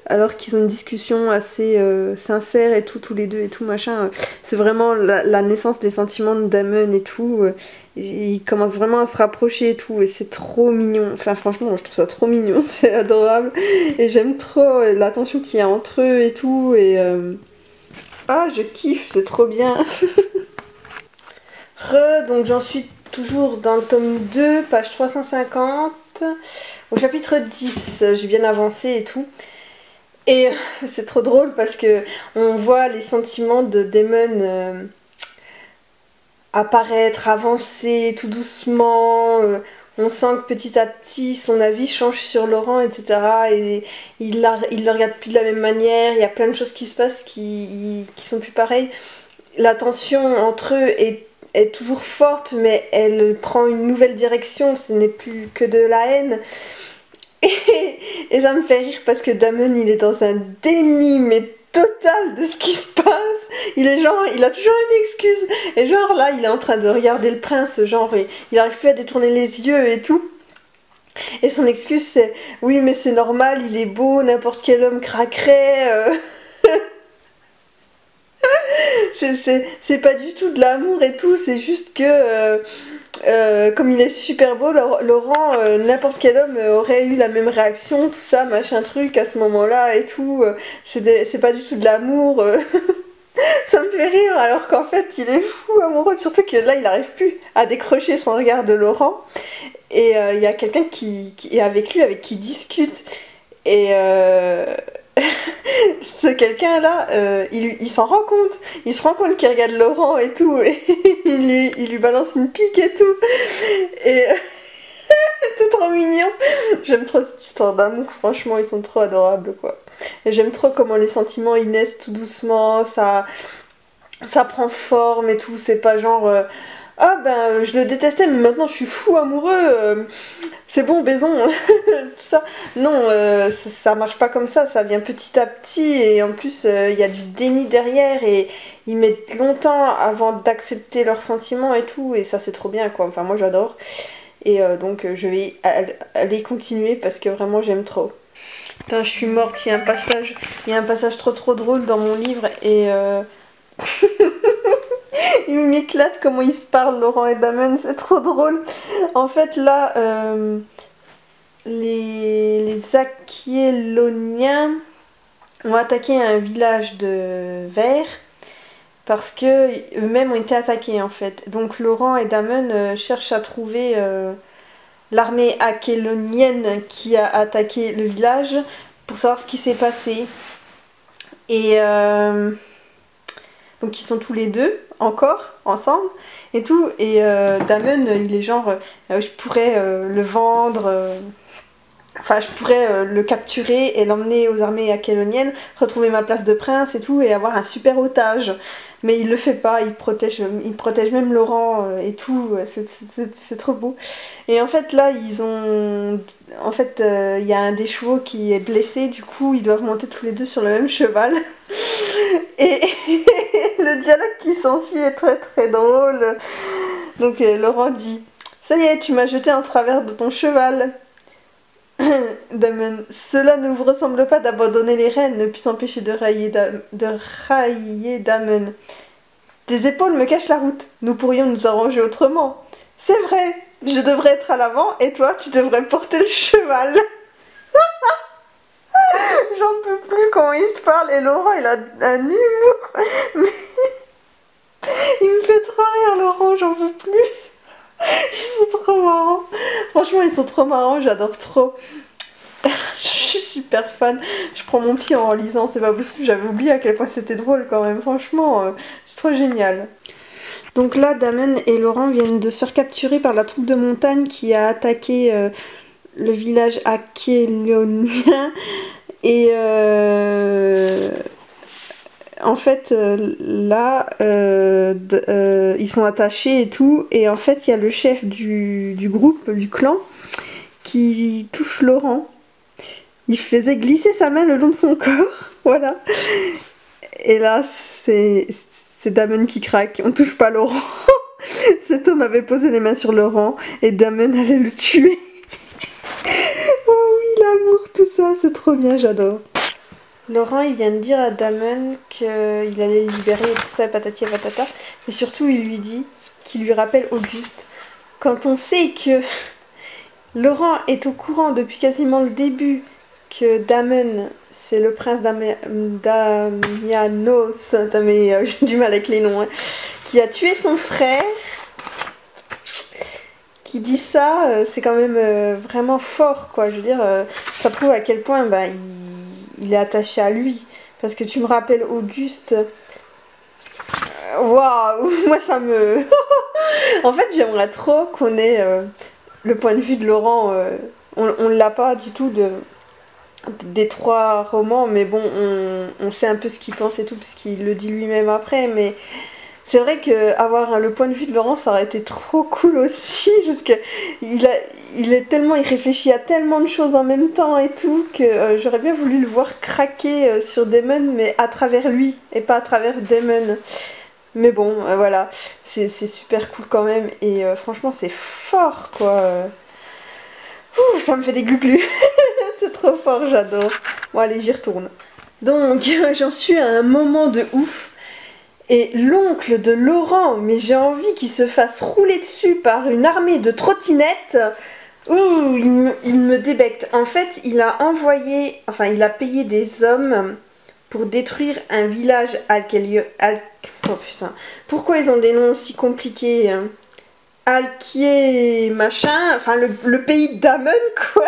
Speaker 1: Alors qu'ils ont une discussion assez sincère et tout, tous les deux et tout machin. C'est vraiment la naissance des sentiments de Damon et tout. Et ils commencent vraiment à se rapprocher et tout. Et c'est trop mignon. Enfin franchement, je trouve ça trop mignon. C'est adorable. Et j'aime trop l'attention qu'il y a entre eux et tout. Et ah, je kiffe, c'est trop bien. Donc j'en suis toujours dans le tome 2, page 350. Au chapitre 10, j'ai bien avancé et tout. Et c'est trop drôle parce que on voit les sentiments de Damon apparaître, avancer tout doucement. On sent que petit à petit son avis change sur Laurent, etc. Et il le regarde plus de la même manière. Il y a plein de choses qui se passent qui sont plus pareilles. La tension entre eux est toujours forte, mais elle prend une nouvelle direction. Ce n'est plus que de la haine. Et ça me fait rire parce que Damon il est dans un déni mais total de ce qui se passe. Il est genre, il a toujours une excuse. Et genre là il est en train de regarder le prince, genre il arrive plus à détourner les yeux et tout. Et son excuse c'est oui mais c'est normal, il est beau, n'importe quel homme craquerait. C'est pas du tout de l'amour et tout, c'est juste que comme il est super beau, Laurent, n'importe quel homme aurait eu la même réaction, tout ça, machin truc, à ce moment-là et tout. C'est pas du tout de l'amour. Ça me fait rire, alors qu'en fait, il est fou amoureux. Surtout que là, il n'arrive plus à décrocher son regard de Laurent. Et il y a quelqu'un qui est avec lui, avec qui il discute. Et ce quelqu'un-là, il s'en rend compte. Il se rend compte qu'il regarde Laurent et tout. Et il lui balance une pique et tout. Et c'est trop mignon. J'aime trop cette histoire d'amour. Franchement, ils sont trop adorables, quoi. Et j'aime trop comment les sentiments ils naissent tout doucement. Ça prend forme et tout. C'est pas genre... ah ben je le détestais mais maintenant je suis fou amoureux, c'est bon baisons. Tout ça. Non, ça marche pas comme ça vient petit à petit et en plus il y a du déni derrière et ils mettent longtemps avant d'accepter leurs sentiments et tout et ça c'est trop bien quoi, enfin moi j'adore et donc je vais aller continuer parce que vraiment j'aime trop. Putain je suis morte, il y a un passage trop drôle dans mon livre et il m'éclate comment ils se parlent, Laurent et Damon, c'est trop drôle. En fait, là, les Aquiloniens ont attaqué un village de vers parce que eux-mêmes ont été attaqués en fait. Donc Laurent et Damon cherchent à trouver l'armée aquilonienne qui a attaqué le village pour savoir ce qui s'est passé. Et donc ils sont tous les deux encore ensemble et tout et Damon il est genre je pourrais le vendre, enfin je pourrais le capturer et l'emmener aux armées aquiloniennes, retrouver ma place de prince et tout et avoir un super otage, mais il le fait pas, il protège même Laurent et tout, c'est trop beau. Et en fait là ils ont en fait il y a un des chevaux qui est blessé, du coup ils doivent monter tous les deux sur le même cheval. Et le dialogue qui s'ensuit est très drôle. Donc Laurent dit: ça y est, tu m'as jeté en travers de ton cheval. Damon: cela ne vous ressemble pas d'abandonner les rênes, ne puis s'empêcher de railler Damon. Tes épaules me cachent la route, nous pourrions nous arranger autrement. C'est vrai, je devrais être à l'avant et toi tu devrais porter le cheval. J'en peux plus quand il se parle et Laurent il a un humour. Mais il me fait trop rire Laurent, j'en peux plus. Ils sont trop marrants. Franchement ils sont trop marrants, j'adore trop. Je suis super fan. Je prends mon pied en lisant, c'est pas possible, j'avais oublié à quel point c'était drôle quand même. Franchement, c'est trop génial. Donc là, Damon et Laurent viennent de se faire capturer par la troupe de montagne qui a attaqué le village aquilonien. Et en fait là ils sont attachés et tout et en fait il y a le chef du groupe, du clan qui touche Laurent. Il faisait glisser sa main le long de son corps, voilà. Et là c'est Damon qui craque, on touche pas Laurent. Cet homme avait posé les mains sur Laurent et Damon allait le tuer. Oh oui, l'amour, tout ça, c'est trop bien, j'adore. Laurent, il vient de dire à Damon qu'il allait le libérer et tout ça, patati et patata. Et surtout, il lui dit qu'il lui rappelle Auguste. Quand on sait que Laurent est au courant depuis quasiment le début que Damon, c'est le prince Damianos, j'ai du mal avec les noms, hein, qui a tué son frère... Qui dit ça, c'est quand même vraiment fort, quoi. Je veux dire, ça prouve à quel point bah, il est attaché à lui. Parce que tu me rappelles Auguste. Waouh, moi ça me... En fait, j'aimerais trop qu'on ait le point de vue de Laurent. On l'a pas du tout des trois romans, mais bon, on sait un peu ce qu'il pense et tout, parce qu'il le dit lui-même après, mais... C'est vrai qu'avoir le point de vue de Laurent, ça aurait été trop cool aussi, parce que il réfléchit à tellement de choses en même temps et tout, que j'aurais bien voulu le voir craquer sur Damon, mais à travers lui, et pas à travers Damon. Mais bon, voilà, c'est super cool quand même, et franchement c'est fort, quoi. Ouh, ça me fait des glu-glu. C'est trop fort, j'adore. Bon allez, j'y retourne. Donc, j'en suis à un moment de ouf. Et l'oncle de Laurent, mais j'ai envie qu'il se fasse rouler dessus par une armée de trottinettes. Ouh, il me débecte. En fait, il a payé des hommes pour détruire un village oh putain, pourquoi ils ont des noms si compliqués, hein? Alquier machin, enfin le pays de Damon, quoi.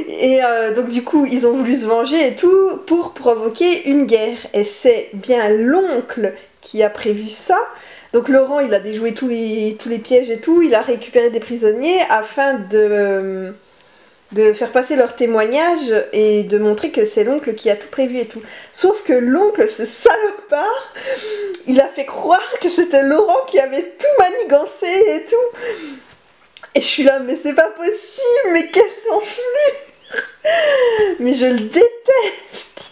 Speaker 1: Et donc du coup, ils ont voulu se venger et tout pour provoquer une guerre. Et c'est bien l'oncle qui a prévu ça. Donc Laurent, il a déjoué tous les pièges et tout. Il a récupéré des prisonniers afin de faire passer leur témoignage et de montrer que c'est l'oncle qui a tout prévu et tout. Sauf que l'oncle, ce salopard, il a fait croire que c'était Laurent qui avait tout manigancé et tout. Et je suis là, mais c'est pas possible, mais quelle enflure! Mais je le déteste!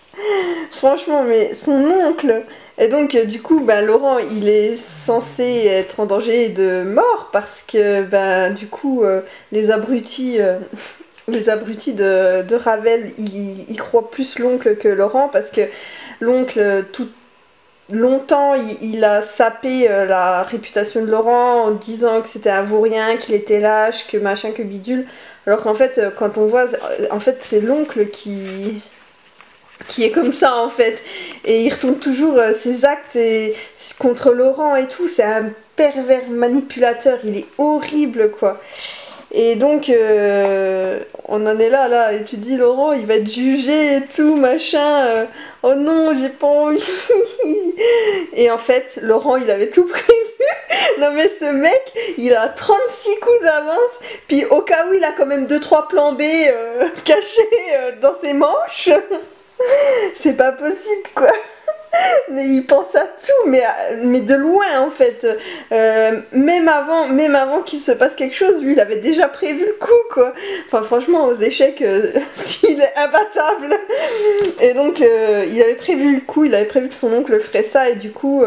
Speaker 1: Franchement, mais son oncle. Et donc, du coup, Laurent, il est censé être en danger de mort parce que, du coup, les abrutis de Ravel, ils croient plus l'oncle que Laurent parce que l'oncle, tout longtemps, il a sapé la réputation de Laurent en disant que c'était un vaurien, qu'il était lâche, que machin, que bidule. Alors qu'en fait, quand on voit, en fait, c'est l'oncle qui est comme ça en fait. Et il retourne toujours ses actes contre Laurent et tout. C'est un pervers manipulateur, il est horrible quoi. Et donc, on en est là, et tu te dis, Laurent, il va être jugé et tout, machin. Oh non, j'ai pas envie. Et en fait, Laurent, il avait tout prévu. Non mais ce mec, il a 36 coups d'avance. Puis au cas où, il a quand même 2-3 plans B cachés dans ses manches. C'est pas possible, quoi. Mais il pense à tout, mais de loin en fait. Même avant qu'il se passe quelque chose, lui il avait déjà prévu le coup quoi. Enfin franchement aux échecs, il est imbattable. Et donc il avait prévu le coup, il avait prévu que son oncle ferait ça et du coup,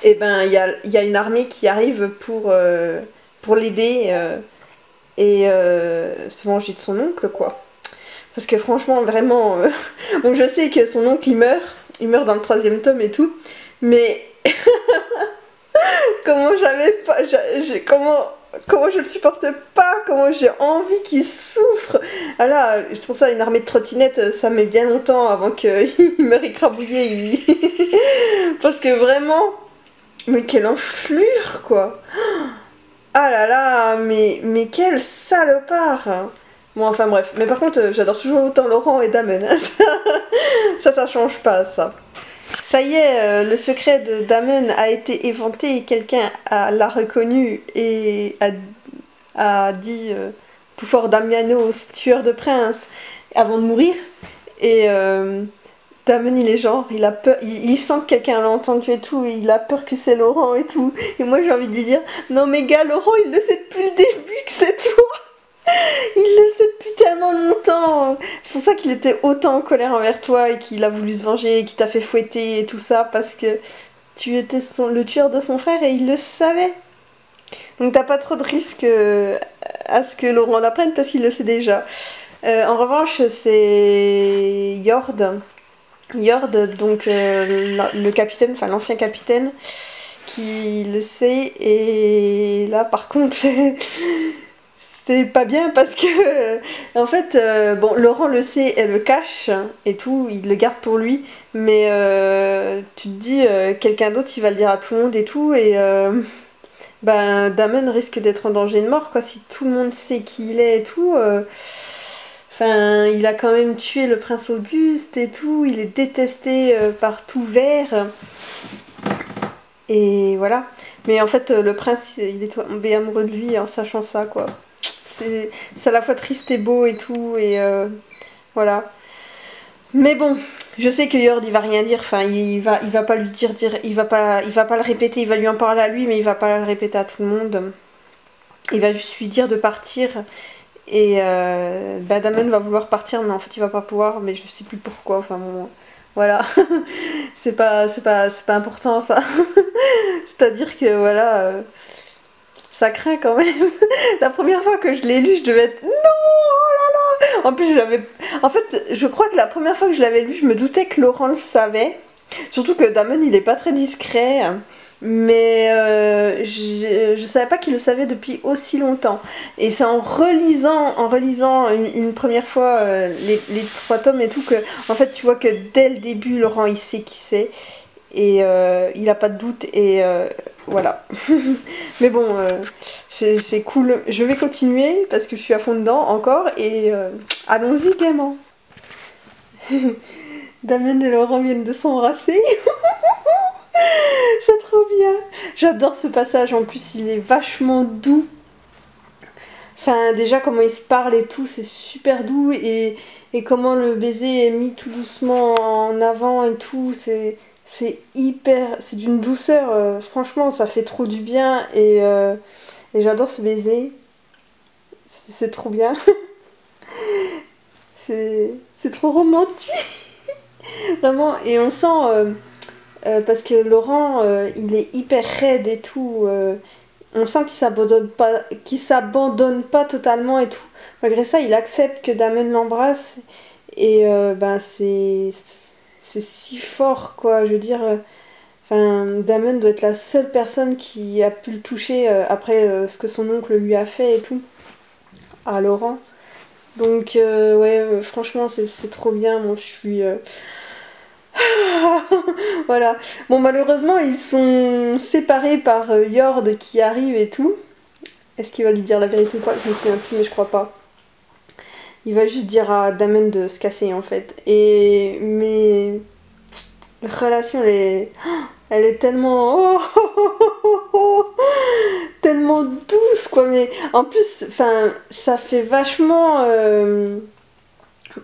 Speaker 1: il y a une armée qui arrive pour l'aider et se venger de son oncle quoi. Parce que franchement vraiment, bon je sais que son oncle il meurt dans le 3e tome et tout, mais comment comment je le supporte pas, comment j'ai envie qu'il souffre. Ah là, c'est pour ça une armée de trottinettes, ça met bien longtemps avant qu'il meure écrabouillé. Parce que vraiment, mais quelle enflure quoi. Ah là là, mais quel salopard. Bon enfin bref, mais par contre j'adore toujours autant Laurent et Damen. Ça change pas ça. Ça y est, le secret de Damen a été éventé et quelqu'un l'a reconnu et a dit tout fort Damianos, tueur de prince, avant de mourir. Et Damen il est genre, il a peur, il sent que quelqu'un l'a entendu et tout, et il a peur que c'est Laurent et tout. Et moi j'ai envie de lui dire, non mais gars, Laurent il le sait depuis le début que c'est toi. Il le sait depuis tellement longtemps. C'est pour ça qu'il était autant en colère envers toi et qu'il a voulu se venger et qu'il t'a fait fouetter et tout ça parce que tu étais le tueur de son frère et il le savait. Donc t'as pas trop de risque à ce que Laurent l'apprenne parce qu'il le sait déjà. En revanche, c'est Yord, donc le capitaine, enfin l'ancien capitaine, qui le sait. Et là, par contre, c'est pas bien parce que en fait bon Laurent le sait, elle le cache et tout, il le garde pour lui, mais tu te dis quelqu'un d'autre il va le dire à tout le monde et tout et Damen risque d'être en danger de mort quoi si tout le monde sait qui il est et tout. Enfin il a quand même tué le prince Auguste et tout, il est détesté par tout vert et voilà. Mais en fait le prince il est tombé amoureux de lui en sachant ça quoi. C'est à la fois triste et beau et tout, et voilà. Mais bon, je sais que Yord il va rien dire, enfin il va pas lui dire, il va pas le répéter, il va lui en parler à lui, mais il va pas le répéter à tout le monde. Il va juste lui dire de partir, et Damen va vouloir partir, mais en fait il va pas pouvoir, mais je sais plus pourquoi, enfin bon, voilà. c'est pas important ça. C'est-à-dire que voilà. Ça craint quand même. La première fois que je l'ai lu, je devais être non, oh là là. En plus, en fait, je crois que la première fois que je l'avais lu, je me doutais que Laurent le savait. Surtout que Damen, il est pas très discret. Mais je savais pas qu'il le savait depuis aussi longtemps. Et c'est en relisant une première fois les 3 tomes et tout que, en fait, tu vois que dès le début, Laurent, il sait qui c'est. Et il a pas de doute. Et voilà. Mais bon, c'est cool. Je vais continuer parce que je suis à fond dedans encore et allons-y gaiement. Damien et Laurent viennent de s'embrasser. C'est trop bien. J'adore ce passage, en plus il est vachement doux. Enfin déjà comment ils se parlent et tout, c'est super doux et comment le baiser est mis tout doucement en avant et tout, c'est hyper, c'est d'une douceur, franchement ça fait trop du bien et j'adore ce baiser, c'est trop bien, c'est trop romantique, vraiment, et on sent, parce que Laurent il est hyper raide et tout, on sent qu'il s'abandonne pas totalement et tout. Malgré ça, il accepte que Damon l'embrasse et ben c'est si fort quoi. Je veux dire, enfin Damon doit être la seule personne qui a pu le toucher après ce que son oncle lui a fait et tout à Laurent. Donc ouais, franchement c'est trop bien. Moi je suis voilà. Bon, malheureusement, ils sont séparés par Yord qui arrive et tout. Est-ce qu'il va lui dire la vérité ou pas? Je me souviens plus, mais je crois pas. Il va juste dire à Damon de se casser en fait. Mais la relation, elle est tellement tellement douce quoi. Mais en plus, enfin, ça fait vachement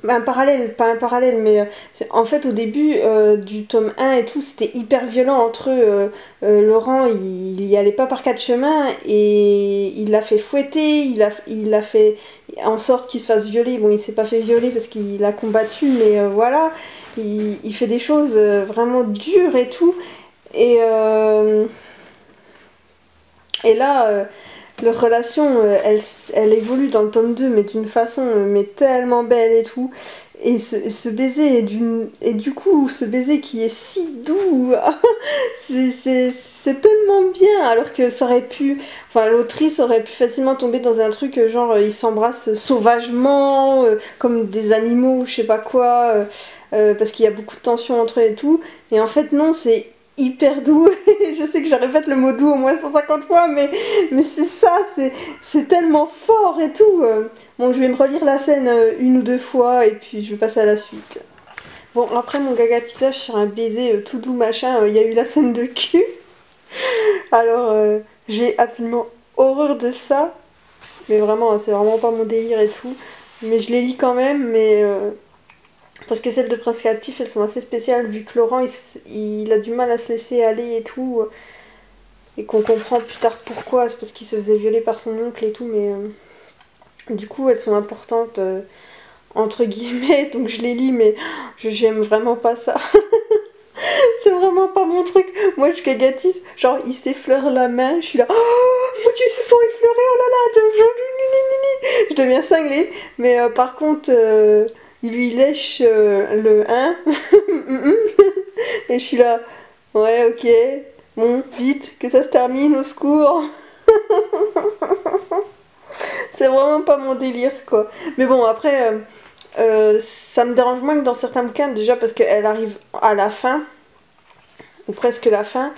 Speaker 1: un parallèle, pas un parallèle, mais en fait au début du tome 1 et tout, c'était hyper violent entre eux. Laurent, il y allait pas par quatre chemins et il l'a fait fouetter, il a fait en sorte qu'il se fasse violer. Bon, il s'est pas fait violer parce qu'il a combattu, mais voilà, il fait des choses vraiment dures et tout. Et, et là, leur relation, elle évolue dans le tome 2, mais d'une façon mais tellement belle et tout. Et ce baiser et du coup, ce baiser qui est si doux, c'est tellement bien, alors que ça aurait pu, enfin l'autrice aurait pu facilement tomber dans un truc genre ils s'embrassent sauvagement, comme des animaux, je sais pas quoi, parce qu'il y a beaucoup de tension entre eux et tout. Et en fait non, c'est hyper doux. Je sais que je répète le mot doux au moins 150 fois, mais c'est ça, c'est tellement fort et tout. Bon, je vais me relire la scène une ou deux fois et puis je vais passer à la suite. Bon, après mon gagatissage sur un baiser tout doux machin, il y a eu la scène de cul. Alors, j'ai absolument horreur de ça. Mais vraiment, c'est vraiment pas mon délire et tout. Mais je les lis quand même, mais... parce que celles de Prince Captif, elles sont assez spéciales, vu que Laurent, il a du mal à se laisser aller et tout. Et qu'on comprend plus tard pourquoi, c'est parce qu'il se faisait violer par son oncle et tout, mais... du coup, elles sont importantes, entre guillemets, donc je les lis, mais j'aime vraiment pas ça. C'est vraiment pas mon truc. Moi, je gagatise, genre, il s'effleure la main, je suis là, oh mon dieu, ils se sont effleurés, oh là là, je deviens cinglée. Mais par contre, il lui lèche le 1, et je suis là, ouais, ok, bon, vite, que ça se termine, au secours. C'est vraiment pas mon délire, quoi. Mais bon, après, ça me dérange moins que dans certains bouquins, déjà parce qu'elle arrive à la fin, ou presque la fin,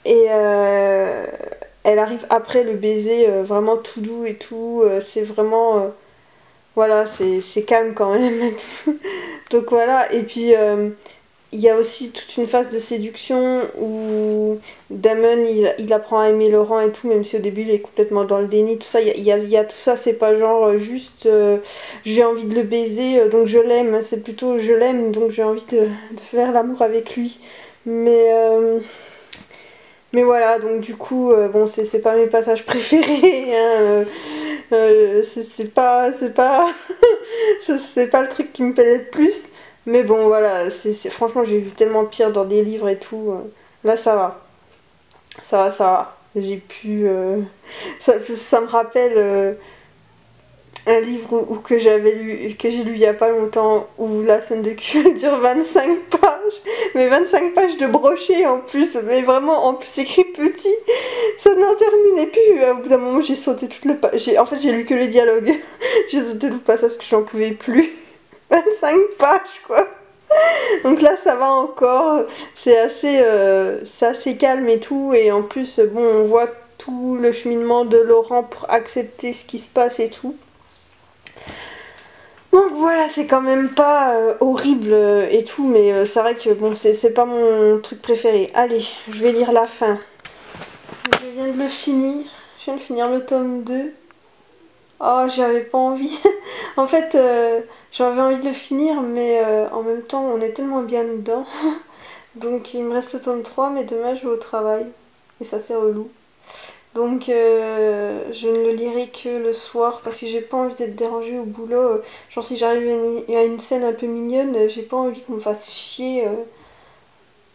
Speaker 1: et elle arrive après le baiser vraiment tout doux et tout, c'est vraiment... voilà, c'est calme quand même. Donc voilà, et puis il y a aussi toute une phase de séduction où Damon il apprend à aimer Laurent et tout, même si au début il est complètement dans le déni, tout ça, il y a tout ça, c'est pas genre juste j'ai envie de le baiser donc je l'aime, c'est plutôt je l'aime donc j'ai envie de faire l'amour avec lui. Mais voilà, donc du coup, bon, c'est pas mes passages préférés, hein, c'est pas, c'est pas le truc qui me plaît le plus. Mais bon, voilà, franchement, j'ai vu tellement pire dans des livres et tout. Là, ça va. Ça va, ça va. J'ai pu... ça me rappelle un livre que j'avais lu, que j'ai lu il y a pas longtemps, où la scène de cul dure 25 pages. Mais 25 pages de brochés en plus. Mais vraiment, en plus, écrit petit. Ça n'en terminait plus. Au bout d'un moment, j'ai sauté toute le page. En fait, j'ai lu que les dialogues. J'ai sauté tout le passage parce que j'en pouvais plus. 25 pages quoi. Donc là ça va encore, c'est assez calme et tout, et en plus bon on voit tout le cheminement de Laurent pour accepter ce qui se passe et tout. Donc voilà, c'est quand même pas horrible et tout, mais c'est vrai que bon, c'est pas mon truc préféré. Allez, je vais lire la fin. Je viens de le finir. Je viens de finir le tome 2. Oh, j'avais pas envie. En fait, j'avais envie de le finir, mais en même temps, on est tellement bien dedans. Donc il me reste le tome 3, mais demain je vais au travail. Et ça, c'est relou. Donc je ne le lirai que le soir parce que j'ai pas envie d'être dérangée au boulot. Genre si j'arrive à une scène un peu mignonne, j'ai pas envie qu'on me fasse chier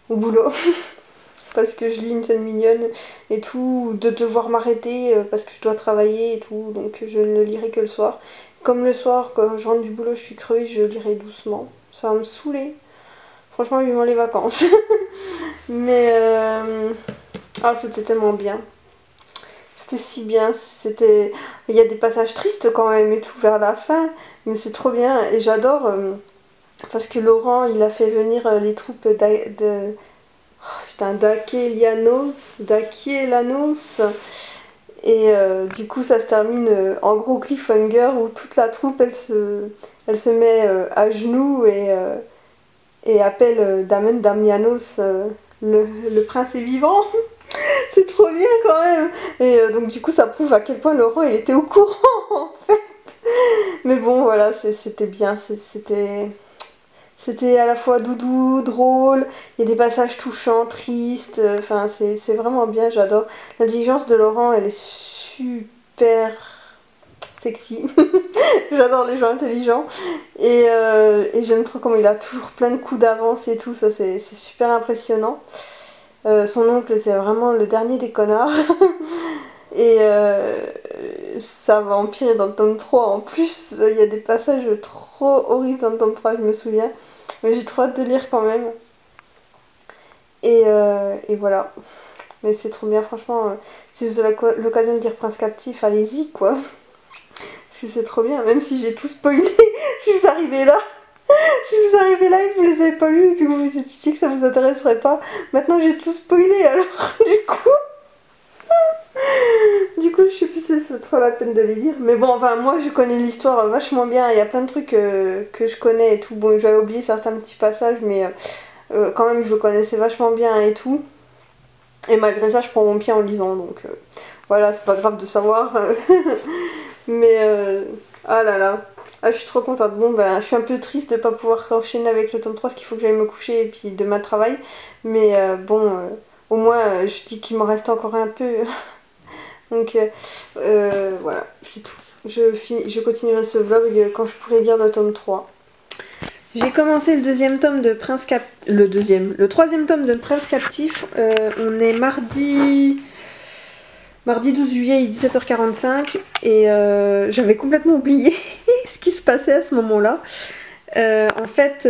Speaker 1: au boulot. Parce que je lis une scène mignonne et tout, de devoir m'arrêter parce que je dois travailler et tout. Donc je ne le lirai que le soir. Comme le soir, quand je rentre du boulot, je suis creuse, je lirai doucement. Ça va me saouler. Franchement, vivement les vacances. Mais ah, c'était tellement bien. C'était si bien, c'était... Il y a des passages tristes quand même et tout vers la fin, mais c'est trop bien et j'adore parce que Laurent il a fait venir les troupes d'Akélanos et du coup ça se termine en gros cliffhanger où toute la troupe elle se met à genoux et appelle Damianos le prince est vivant. C'est trop bien quand même. Et donc du coup ça prouve à quel point Laurent il était au courant en fait. Mais bon voilà, c'était bien, c'était à la fois doudou, drôle, il y a des passages touchants, tristes, enfin c'est vraiment bien, j'adore. L'intelligence de Laurent elle est super sexy. J'adore les gens intelligents. Et j'aime trop comment il a toujours plein de coups d'avance et tout, ça c'est super impressionnant. Son oncle c'est vraiment le dernier des connards. Et ça va empirer dans le tome 3 en plus. Il y a des passages trop horribles dans le tome 3, je me souviens. Mais j'ai trop hâte de lire quand même. Et voilà. Mais c'est trop bien, franchement. Si vous avez l'occasion de lire Prince Captif, allez-y quoi. Parce que c'est trop bien, même si j'ai tout spoilé. Si vous arrivez là. Si vous arrivez là et que vous les avez pas lus et que vous vous êtes dit que ça vous intéresserait pas, maintenant j'ai tout spoilé alors du coup je sais plus si c'est trop la peine de les lire. Mais bon enfin moi je connais l'histoire vachement bien, il y a plein de trucs que je connais et tout. Bon j'avais oublié certains petits passages mais quand même je le connaissais vachement bien et tout. Et malgré ça je prends mon pied en lisant donc voilà c'est pas grave de savoir. Mais ah là là. Ah, je suis trop contente. Bon, ben, je suis un peu triste de ne pas pouvoir enchaîner avec le tome 3 parce qu'il faut que j'aille me coucher et puis demain travail. Mais bon, au moins, je dis qu'il m'en reste encore un peu. Donc, voilà, c'est tout. Je continuerai ce vlog quand je pourrai lire le tome 3. J'ai commencé le deuxième tome de Prince Captif. Le troisième tome de Prince Captif. On est mardi 12 juillet, 17h45 et j'avais complètement oublié ce qui se passait à ce moment-là. En fait,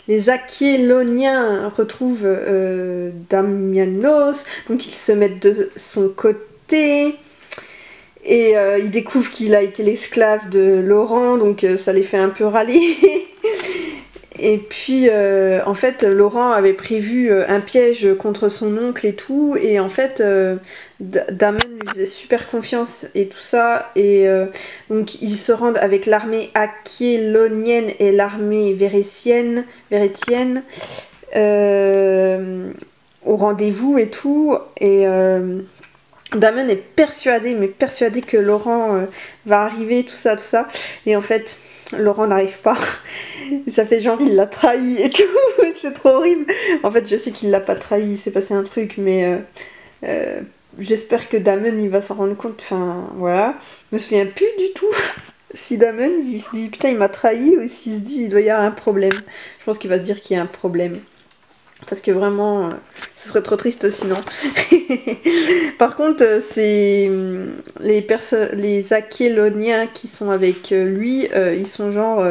Speaker 1: les Aquiloniens retrouvent Damianos, donc ils se mettent de son côté et ils découvrent qu'il a été l'esclave de Laurent, donc ça les fait un peu râler. Et puis en fait Laurent avait prévu un piège contre son oncle et tout, et en fait Damen lui faisait super confiance et tout ça, et donc ils se rendent avec l'armée aquilonienne et l'armée vérétienne au rendez-vous et tout, et Damen est persuadé que Laurent va arriver, tout ça, et en fait Laurent n'arrive pas. Ça fait genre il l'a trahi et tout. C'est trop horrible. En fait je sais qu'il l'a pas trahi, il s'est passé un truc, mais j'espère que Damen il va s'en rendre compte. Enfin voilà. Je me souviens plus du tout si Damen il se dit putain il m'a trahi ou s'il se dit il doit y avoir un problème. Je pense qu'il va se dire qu'il y a un problème. Parce que vraiment, ce serait trop triste sinon. Par contre, c'est les Aquiloniens qui sont avec lui, ils sont genre...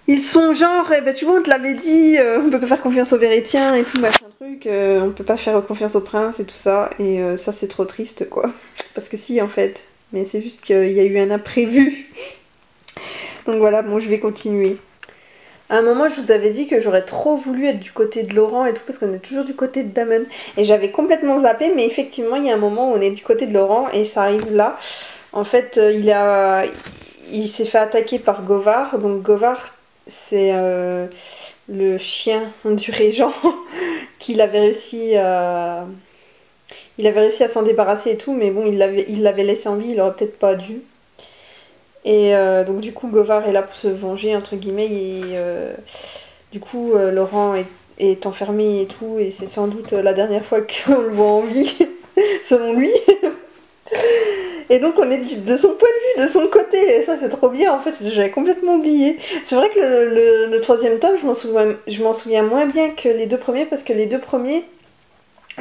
Speaker 1: eh ben tu vois, on te l'avait dit, on peut pas faire confiance aux Vérétiens et tout, machin truc, on peut pas faire confiance au prince et tout ça, et ça c'est trop triste quoi. Parce que si en fait, mais c'est juste qu'il y a eu un imprévu. Donc voilà, bon je vais continuer. À un moment, je vous avais dit que j'aurais trop voulu être du côté de Laurent et tout, parce qu'on est toujours du côté de Damon. Et j'avais complètement zappé, mais effectivement, il y a un moment où on est du côté de Laurent et ça arrive là. En fait, il s'est fait attaquer par Govard. Donc Govard, c'est le chien du régent qu'il avait réussi à... Il avait réussi à s'en débarrasser et tout, mais bon, il l'avait laissé en vie, il aurait peut-être pas dû. Et donc du coup Govard est là pour se venger entre guillemets et du coup Laurent est enfermé et tout et c'est sans doute la dernière fois qu'on le voit en vie selon lui. Et donc on est de son point de vue, de son côté et ça c'est trop bien en fait, j'avais complètement oublié. C'est vrai que le troisième tome je m'en souviens moins bien que les deux premiers parce que les deux premiers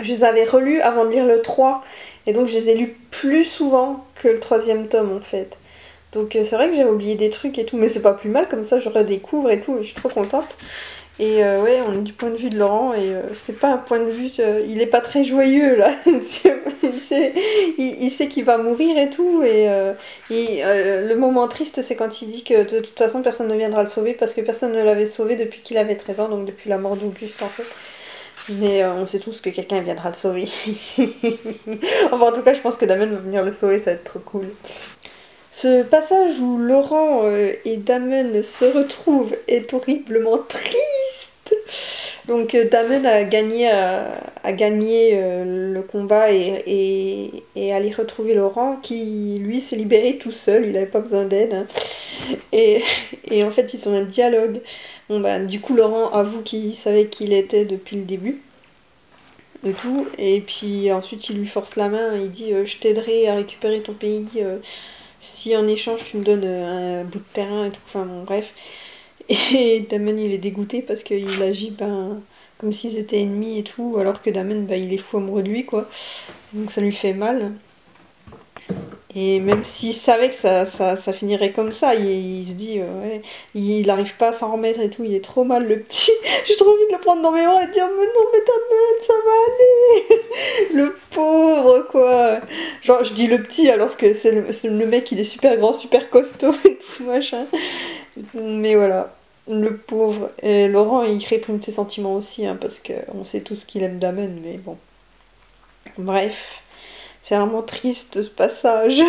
Speaker 1: je les avais relus avant de lire le 3 et donc je les ai lus plus souvent que le troisième tome en fait. Donc c'est vrai que j'avais oublié des trucs et tout, mais c'est pas plus mal, comme ça je redécouvre et tout, et je suis trop contente. Et ouais, on est du point de vue de Laurent, et c'est pas un point de vue, il est pas très joyeux là, il sait qu'il va mourir et tout, et le moment triste c'est quand il dit que de toute façon personne ne viendra le sauver, parce que personne ne l'avait sauvé depuis qu'il avait 13 ans, donc depuis la mort d'Auguste en fait. Mais on sait tous que quelqu'un viendra le sauver. Enfin en tout cas je pense que Damon va venir le sauver, ça va être trop cool. Ce passage où Laurent et Damon se retrouvent est horriblement triste. Donc Damon a gagné le combat et allé retrouver Laurent qui lui s'est libéré tout seul, il n'avait pas besoin d'aide. Hein. Et en fait ils sont en dialogue. Bon bah du coup Laurent avoue qu'il savait qui il était depuis le début. Et tout. Et puis ensuite il lui force la main, il dit je t'aiderai à récupérer ton pays. Si en échange tu me donnes un bout de terrain et tout, enfin bon bref. Et Damon il est dégoûté parce qu'il agit comme s'ils étaient ennemis et tout, alors que Damon il est fou amoureux de lui quoi. Donc ça lui fait mal. Et même s'il savait que ça finirait comme ça, il se dit, ouais, il n'arrive pas à s'en remettre et tout, il est trop mal le petit. J'ai trop envie de le prendre dans mes bras et de dire, mais non, mais Damon, ça va aller. Le pauvre, quoi. Genre, je dis le petit alors que c'est le mec, il est super grand, super costaud et tout, machin. Mais voilà, le pauvre. Et Laurent, il réprime ses sentiments aussi, hein, parce qu'on sait tous qu'il aime Damon, mais bon. Bref. C'est vraiment triste ce passage.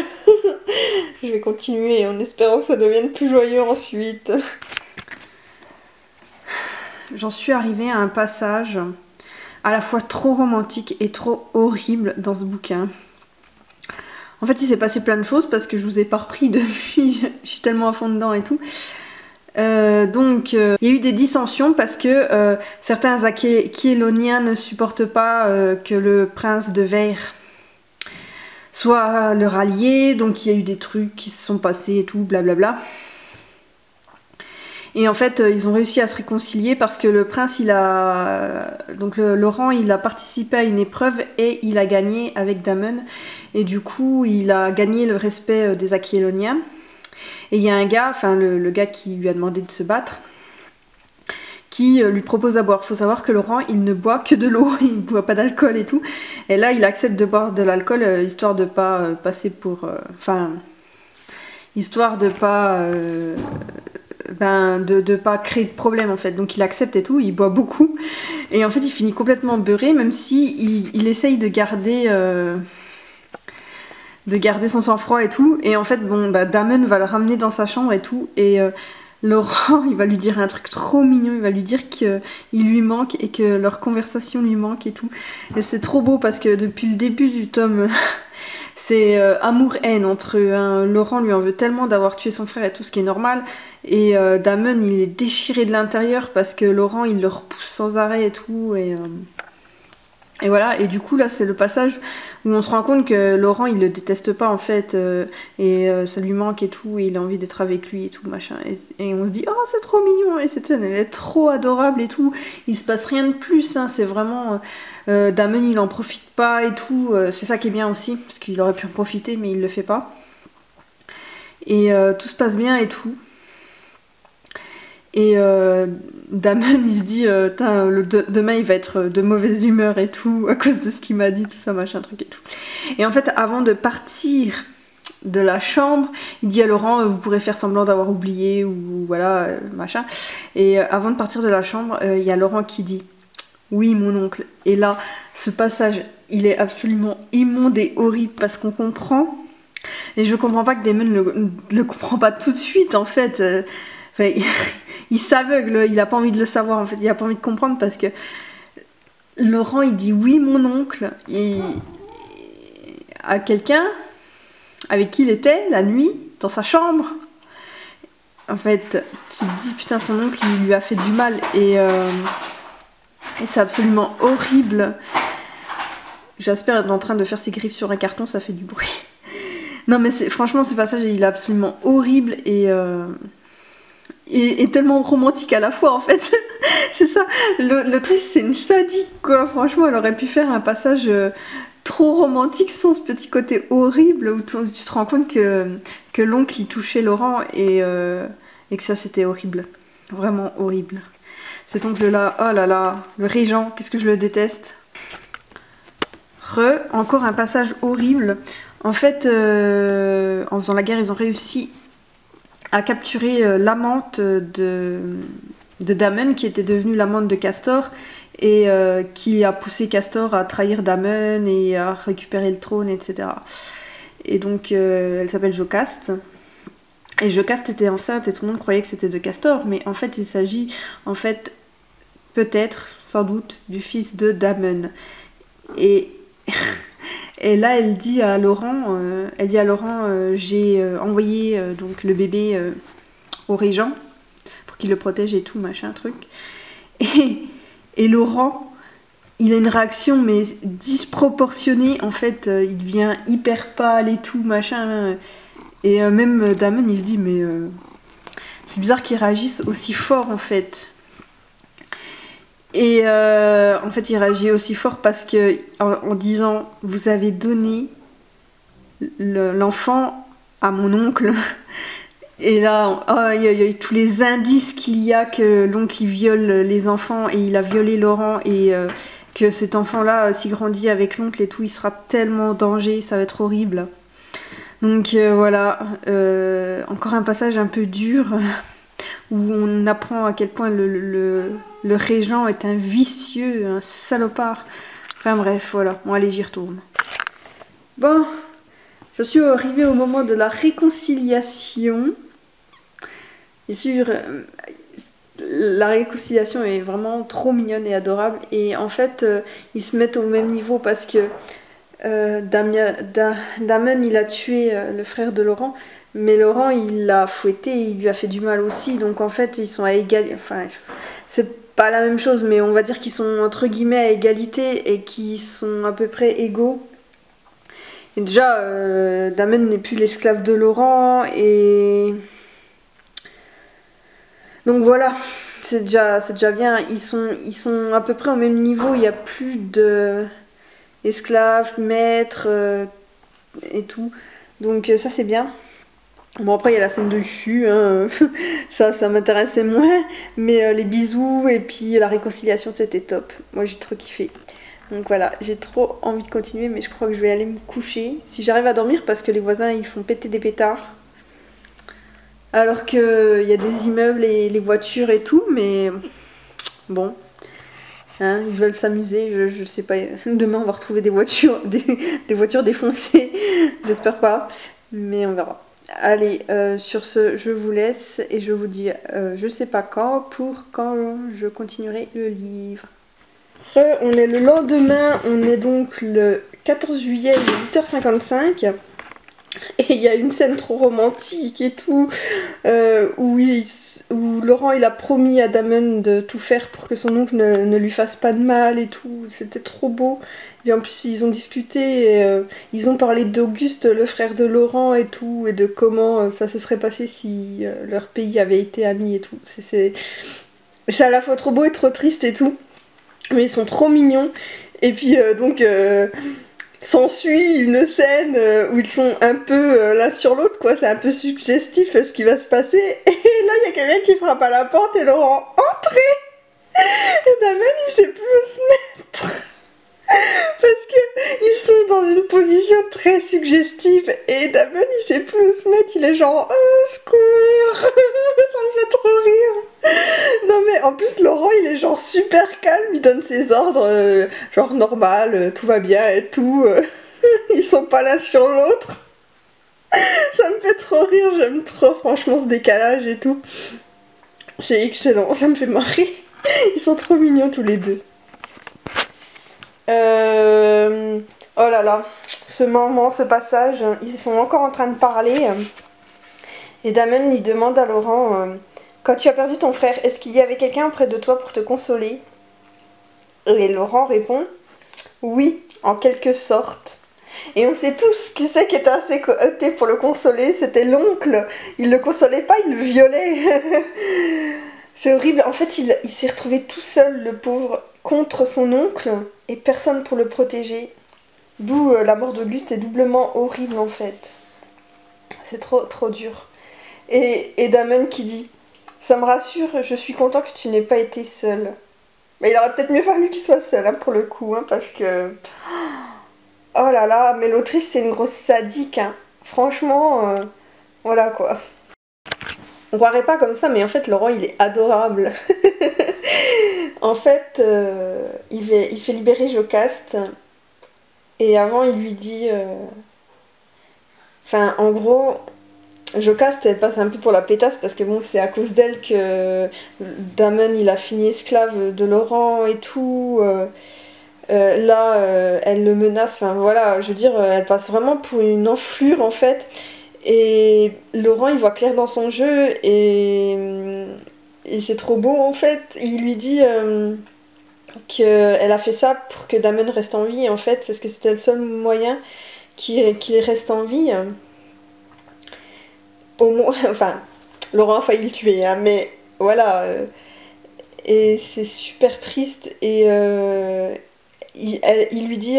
Speaker 1: Je vais continuer en espérant que ça devienne plus joyeux ensuite. J'en suis arrivée à un passage à la fois trop romantique et trop horrible dans ce bouquin. En fait, il s'est passé plein de choses parce que je vous ai pas repris depuis. Je suis tellement à fond dedans et tout. Donc, il y a eu des dissensions parce que certains Aquiloniens ne supportent pas que le prince de Veyre soit leur allié, donc il y a eu des trucs qui se sont passés et tout, blablabla. Et en fait, ils ont réussi à se réconcilier parce que le prince, donc Laurent, il a participé à une épreuve et il a gagné avec Damon. Et du coup, il a gagné le respect des Aquiloniens. Et il y a un gars, enfin le gars qui lui a demandé de se battre, qui lui propose à boire. Il faut savoir que Laurent, il ne boit que de l'eau, il ne boit pas d'alcool et tout. Et là, il accepte de boire de l'alcool, histoire de pas passer pour... Enfin... histoire de pas... de pas créer de problème en fait. Donc il accepte et tout, il boit beaucoup. Et en fait, il finit complètement beurré, même si il essaye de garder son sang-froid et tout. Et en fait, bon, Damon va le ramener dans sa chambre et tout. Et... Laurent, il va lui dire un truc trop mignon, il va lui dire qu'il lui manque et que leur conversation lui manque et tout. Et c'est trop beau parce que depuis le début du tome, c'est amour-haine entre eux. Hein. Laurent lui en veut tellement d'avoir tué son frère et tout, ce qui est normal. Et Damon, il est déchiré de l'intérieur parce que Laurent, il le repousse sans arrêt et tout. Et voilà, et du coup là c'est le passage où on se rend compte que Laurent il le déteste pas en fait et ça lui manque et tout et il a envie d'être avec lui et tout machin et on se dit oh c'est trop mignon et cette scène elle est trop adorable et tout, il se passe rien de plus hein, c'est vraiment Damon il en profite pas et tout, c'est ça qui est bien aussi parce qu'il aurait pu en profiter mais il le fait pas et tout se passe bien et tout. Et Damon il se dit demain il va être de mauvaise humeur et tout à cause de ce qu'il m'a dit, tout ça machin truc et tout. Et en fait avant de partir de la chambre. Il dit à Laurent, vous pourrez faire semblant d'avoir oublié ou voilà, machin. Et avant de partir de la chambre, il y a Laurent qui dit, oui mon oncle. Et là, ce passage, il est absolument immonde et horrible parce qu'on comprend. Et je comprends pas que Damon ne le comprend pas tout de suite en fait. Enfin, il s'aveugle, il a pas envie de le savoir en fait, il a pas envie de comprendre parce que Laurent il dit oui mon oncle à quelqu'un avec qui il était la nuit dans sa chambre. En fait, tu te dis putain son oncle il lui a fait du mal et c'est absolument horrible. Jasper est en train de faire ses griffes sur un carton, ça fait du bruit. Non mais franchement ce passage il est absolument horrible et tellement romantique à la fois en fait. C'est ça, l'autrice c'est une sadique quoi, franchement elle aurait pu faire un passage trop romantique sans ce petit côté horrible où tu te rends compte que l'oncle il touchait Laurent et que ça c'était horrible, vraiment horrible. Cet oncle là, oh là là, le régent, qu'est-ce que je le déteste. Encore un passage horrible. En fait, en faisant la guerre, ils ont réussi à capturer l'amante de Damon, qui était devenue l'amante de Castor, et qui a poussé Castor à trahir Damon et à récupérer le trône, etc. Et donc, elle s'appelle Jocaste. Et Jocaste était enceinte et tout le monde croyait que c'était de Castor, mais en fait, il s'agit, en fait, peut-être, sans doute, du fils de Damon. Et là, elle dit à Laurent, j'ai envoyé donc le bébé au régent pour qu'il le protège et tout, machin, truc. Et Laurent, il a une réaction mais disproportionnée. En fait, il devient hyper pâle et tout, machin. Et même Damon, il se dit, mais c'est bizarre qu'il réagisse aussi fort, en fait. Et en fait, il réagit aussi fort parce que en disant vous avez donné l'enfant à mon oncle. Et là, il y a tous les indices qu'il y a que l'oncle il viole les enfants et il a violé Laurent et que cet enfant-là, s'il grandit avec l'oncle et tout, il sera tellement en danger, ça va être horrible. Donc voilà, encore un passage un peu dur où on apprend à quel point le régent est un vicieux, un salopard. Enfin bref, voilà. Bon, allez, j'y retourne. Bon, je suis arrivée au moment de la réconciliation. Bien sûr, la réconciliation est vraiment trop mignonne et adorable. Et en fait, ils se mettent au même niveau parce que Damon, il a tué le frère de Laurent. Mais Laurent, il l'a fouetté et il lui a fait du mal aussi. Donc en fait, ils sont à égalité. Enfin, c'est pas la même chose, mais on va dire qu'ils sont entre guillemets à égalité et qu'ils sont à peu près égaux. Et déjà, Damon n'est plus l'esclave de Laurent et... Donc voilà, c'est déjà bien. Ils sont à peu près au même niveau. Il n'y a plus de esclaves, maîtres et tout. Donc ça c'est bien. Bon après il y a la scène de cul, hein. ça m'intéressait moins, mais les bisous et puis la réconciliation c'était top. Moi j'ai trop kiffé. Donc voilà, j'ai trop envie de continuer mais je crois que je vais aller me coucher. Si j'arrive à dormir parce que les voisins ils font péter des pétards. Alors qu'il y a des immeubles et les voitures et tout, mais bon, hein, ils veulent s'amuser, je sais pas. Demain on va retrouver des voitures, des voitures défoncées, j'espère pas, mais on verra. Allez, sur ce, je vous laisse et je vous dis je sais pas quand je continuerai le livre. On est le lendemain, on est donc le 14 juillet, 8h55. Et il y a une scène trop romantique et tout, où Laurent il a promis à Damon de tout faire pour que son oncle ne lui fasse pas de mal et tout. C'était trop beau. Et en plus ils ont discuté, et, ils ont parlé d'Auguste, le frère de Laurent et tout, et de comment ça se serait passé si leur pays avait été amis et tout. C'est à la fois trop beau et trop triste et tout. Mais ils sont trop mignons. Et puis donc... s'ensuit une scène où ils sont un peu l'un sur l'autre, quoi. C'est un peu suggestif ce qui va se passer. Et là, il y a quelqu'un qui frappe à la porte et Laurent, entrez. Et Damon, il sait plus où se mettre. Parce qu'ils sont dans une position très suggestive. Et Damon, il sait plus où se mettre, il est genre secours. Ça me fait trop rire. Non mais en plus Laurent il est genre super calme, il donne ses ordres genre normal, tout va bien et tout. Ils sont pas l'un sur l'autre. Ça me fait trop rire, j'aime trop franchement ce décalage et tout. C'est excellent, ça me fait marrer. Ils sont trop mignons tous les deux. Oh là là, ce moment, ce passage, ils sont encore en train de parler. Et Damon il demande à Laurent, quand tu as perdu ton frère, est-ce qu'il y avait quelqu'un auprès de toi pour te consoler? Et Laurent répond, oui, en quelque sorte. Et on sait tous qui c'est qui était à ses côtés pour le consoler, c'était l'oncle. Il le consolait pas, il le violait. C'est horrible, en fait il s'est retrouvé tout seul, le pauvre, contre son oncle, et personne pour le protéger. D'où la mort d'Auguste est doublement horrible en fait. C'est trop dur. Et Damon qui dit, ça me rassure, je suis content que tu n'aies pas été seul. Mais il aurait peut-être mieux fallu qu'il soit seul hein, pour le coup, hein, parce que... Oh là là, mais l'autrice c'est une grosse sadique. Hein. Franchement, voilà quoi. On croirait pas comme ça, mais en fait Laurent il est adorable. En fait, il fait libérer Jocaste. Et avant il lui dit... Enfin en gros... Jocaste elle passe un peu pour la pétasse parce que bon c'est à cause d'elle que Damon il a fini esclave de Laurent et tout. Là elle le menace, enfin voilà, je veux dire elle passe vraiment pour une enflure en fait. Et Laurent il voit clair dans son jeu et c'est trop beau en fait. Il lui dit qu'elle a fait ça pour que Damon reste en vie en fait parce que c'était le seul moyen qu'il reste en vie. Au moins, enfin, Laurent a failli le tuer, hein, mais voilà. Et c'est super triste. Et il lui dit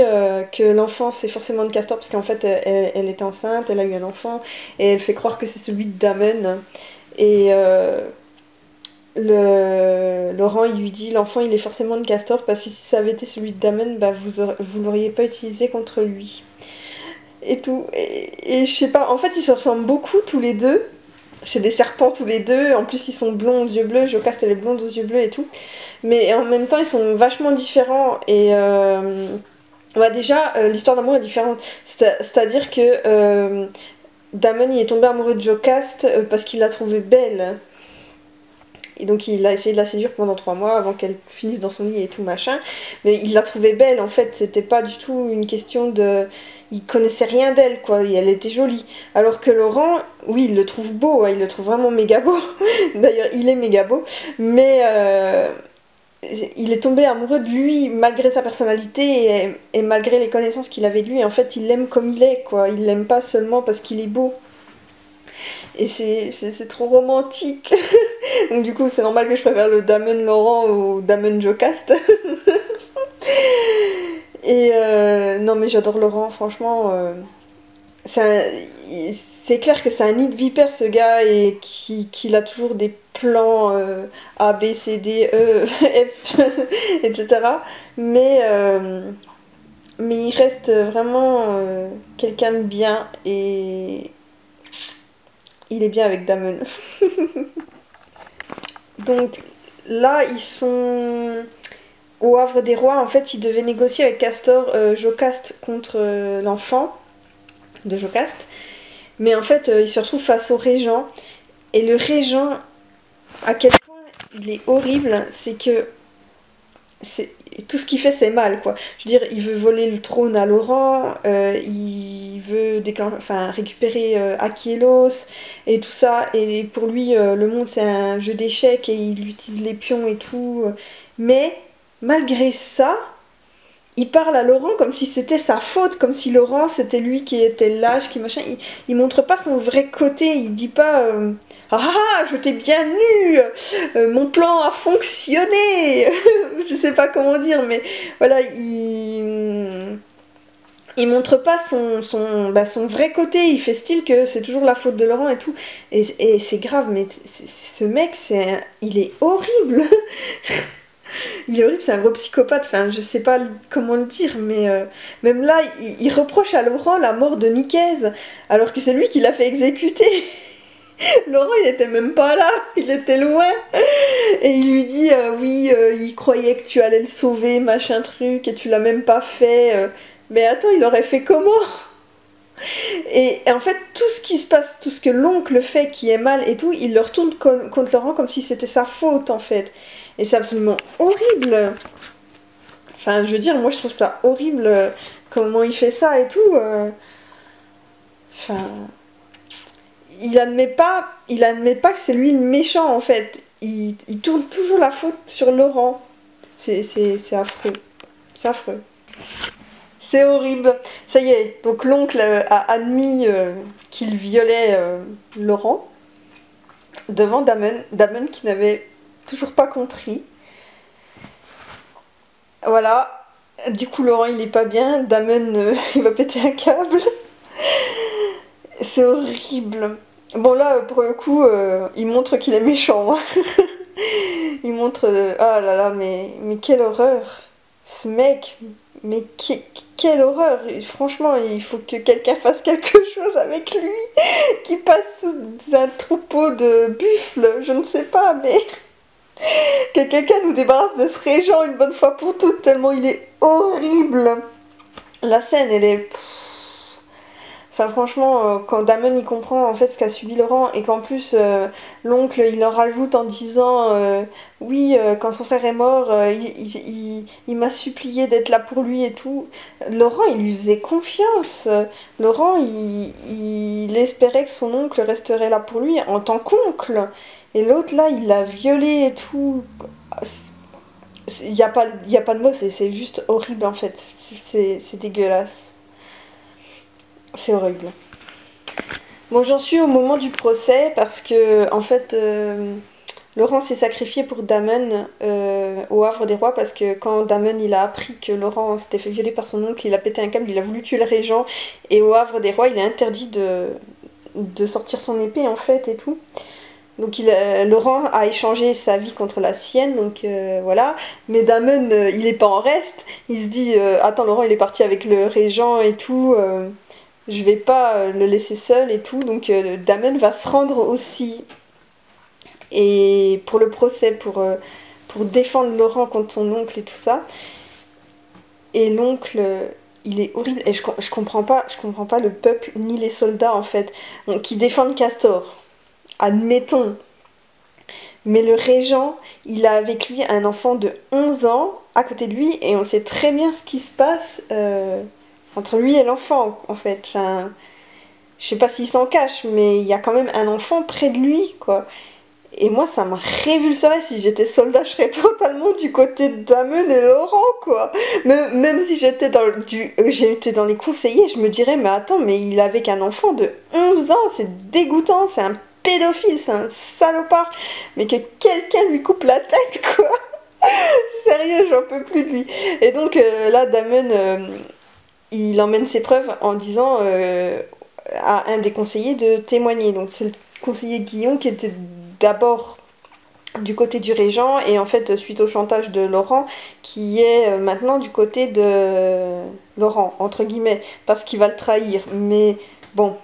Speaker 1: que l'enfant c'est forcément de Castor parce qu'en fait elle est enceinte, elle a eu un enfant et elle fait croire que c'est celui de Damon. Et Laurent il lui dit l'enfant il est forcément de Castor parce que si ça avait été celui de Damon, bah, vous l'auriez pas utilisé contre lui. Et tout. Et je sais pas, en fait ils se ressemblent beaucoup tous les deux. C'est des serpents tous les deux, en plus ils sont blonds aux yeux bleus, Jocaste elle est blonde aux yeux bleus et tout. Mais en même temps ils sont vachement différents et bah déjà l'histoire d'amour est différente. C'est-à-dire que Damon il est tombé amoureux de Jocaste parce qu'il l'a trouvée belle. Et donc il a essayé de la séduire pendant 3 mois avant qu'elle finisse dans son lit et tout machin. Mais il l'a trouvée belle en fait, c'était pas du tout une question de... Il connaissait rien d'elle quoi, et elle était jolie. Alors que Laurent, oui il le trouve beau, hein, il le trouve vraiment méga beau. D'ailleurs il est méga beau. Mais il est tombé amoureux de lui malgré sa personnalité et malgré les connaissances qu'il avait de lui. En fait il l'aime comme il est quoi, il l'aime pas seulement parce qu'il est beau. Et c'est trop romantique. Donc du coup c'est normal que je préfère le Damon Laurent au Damon Jocaste. Et non mais j'adore Laurent, franchement. C'est clair que c'est un nid de vipère ce gars et qu'il a toujours des plans A, B, C, D, E, F, etc. Mais il reste vraiment quelqu'un de bien et il est bien avec Damon. Donc là ils sont au Havre des Rois, en fait ils devaient négocier avec Castor Jocaste contre l'enfant de Jocaste. Mais en fait ils se retrouvent face au régent. Et le régent, à quel point il est horrible, c'est que tout ce qu'il fait c'est mal quoi. Je veux dire, il veut voler le trône à Laurent, il veut récupérer Akielos et tout ça. Et pour lui le monde c'est un jeu d'échecs et il utilise les pions et tout. Mais malgré ça, il parle à Laurent comme si c'était sa faute, comme si Laurent c'était lui qui était lâche, qui machin. Il montre pas son vrai côté, il dit pas ah je t'ai bien eu, mon plan a fonctionné. Je sais pas comment dire, mais voilà, il montre pas son vrai côté, il fait style que c'est toujours la faute de Laurent et tout. Et c'est grave, mais ce mec, il est horrible. Il est horrible, c'est un gros psychopathe, enfin je sais pas comment le dire, mais même là, il reproche à Laurent la mort de Nicaise, alors que c'est lui qui l'a fait exécuter. Laurent il était même pas là, il était loin. Et il lui dit oui, il croyait que tu allais le sauver, machin truc, et tu l'as même pas fait. Mais attends, il aurait fait comment? Et en fait, tout ce qui se passe, tout ce que l'oncle fait qui est mal et tout, il le retourne contre Laurent comme si c'était sa faute en fait. Et c'est absolument horrible. Enfin, je veux dire, moi je trouve ça horrible comment il fait ça et tout. Enfin, il admet pas que c'est lui le méchant en fait. Il tourne toujours la faute sur Laurent. C'est affreux. C'est affreux. C'est horrible. Ça y est, donc l'oncle a admis qu'il violait Laurent devant Damon. Damon qui n'avait toujours pas compris. Voilà. Du coup, Laurent il est pas bien. Damon il va péter un câble. C'est horrible. Bon là, pour le coup, il montre qu'il est méchant. Il montre... oh là là, mais quelle horreur. Ce mec, mais quelle horreur. Franchement, il faut que quelqu'un fasse quelque chose avec lui. Qu'il passe sous un troupeau de buffles, je ne sais pas, mais... que quelqu'un nous débarrasse de ce régent une bonne fois pour toutes, tellement il est horrible. La scène, elle est... Enfin franchement, quand Damon il comprend en fait ce qu'a subi Laurent et qu'en plus l'oncle il leur rajoute en disant oui quand son frère est mort il m'a supplié d'être là pour lui et tout. Laurent il lui faisait confiance. Laurent il espérait que son oncle resterait là pour lui en tant qu'oncle. Et l'autre là il l'a violé et tout. Il n'y a pas de mots, c'est juste horrible en fait. C'est dégueulasse. C'est horrible. Bon, j'en suis au moment du procès parce que, en fait, Laurent s'est sacrifié pour Damon au Havre des Rois parce que quand Damon il a appris que Laurent s'était fait violer par son oncle, il a pété un câble, il a voulu tuer le régent et au Havre des Rois, il a interdit de sortir son épée en fait et tout. Donc Laurent a échangé sa vie contre la sienne, donc voilà. Mais Damon, il est pas en reste. Il se dit, attends, Laurent il est parti avec le régent et tout. Je vais pas le laisser seul et tout, donc Damon va se rendre aussi et pour le procès, pour défendre Laurent contre son oncle et tout ça. Et l'oncle, il est horrible et je comprends pas le peuple ni les soldats en fait, donc, qui défendent Castor, admettons. Mais le régent, il a avec lui un enfant de 11 ans à côté de lui et on sait très bien ce qui se passe entre lui et l'enfant, en fait. Enfin, je sais pas s'il s'en cache, mais il y a quand même un enfant près de lui, quoi. Et moi, ça me révulserait. Si j'étais soldat, je serais totalement du côté de Damon et Laurent, quoi. Même si j'étais j'étais dans les conseillers, je me dirais, mais attends, mais il est avec un enfant de 11 ans, c'est dégoûtant, c'est un pédophile, c'est un salopard. Mais que quelqu'un lui coupe la tête, quoi. Sérieux, j'en peux plus de lui. Et donc, là, Damon... il emmène ses preuves en disant à un des conseillers de témoigner. Donc c'est le conseiller Guillon qui était d'abord du côté du régent et en fait suite au chantage de Laurent qui est maintenant du côté de Laurent entre guillemets parce qu'il va le trahir. Mais bon,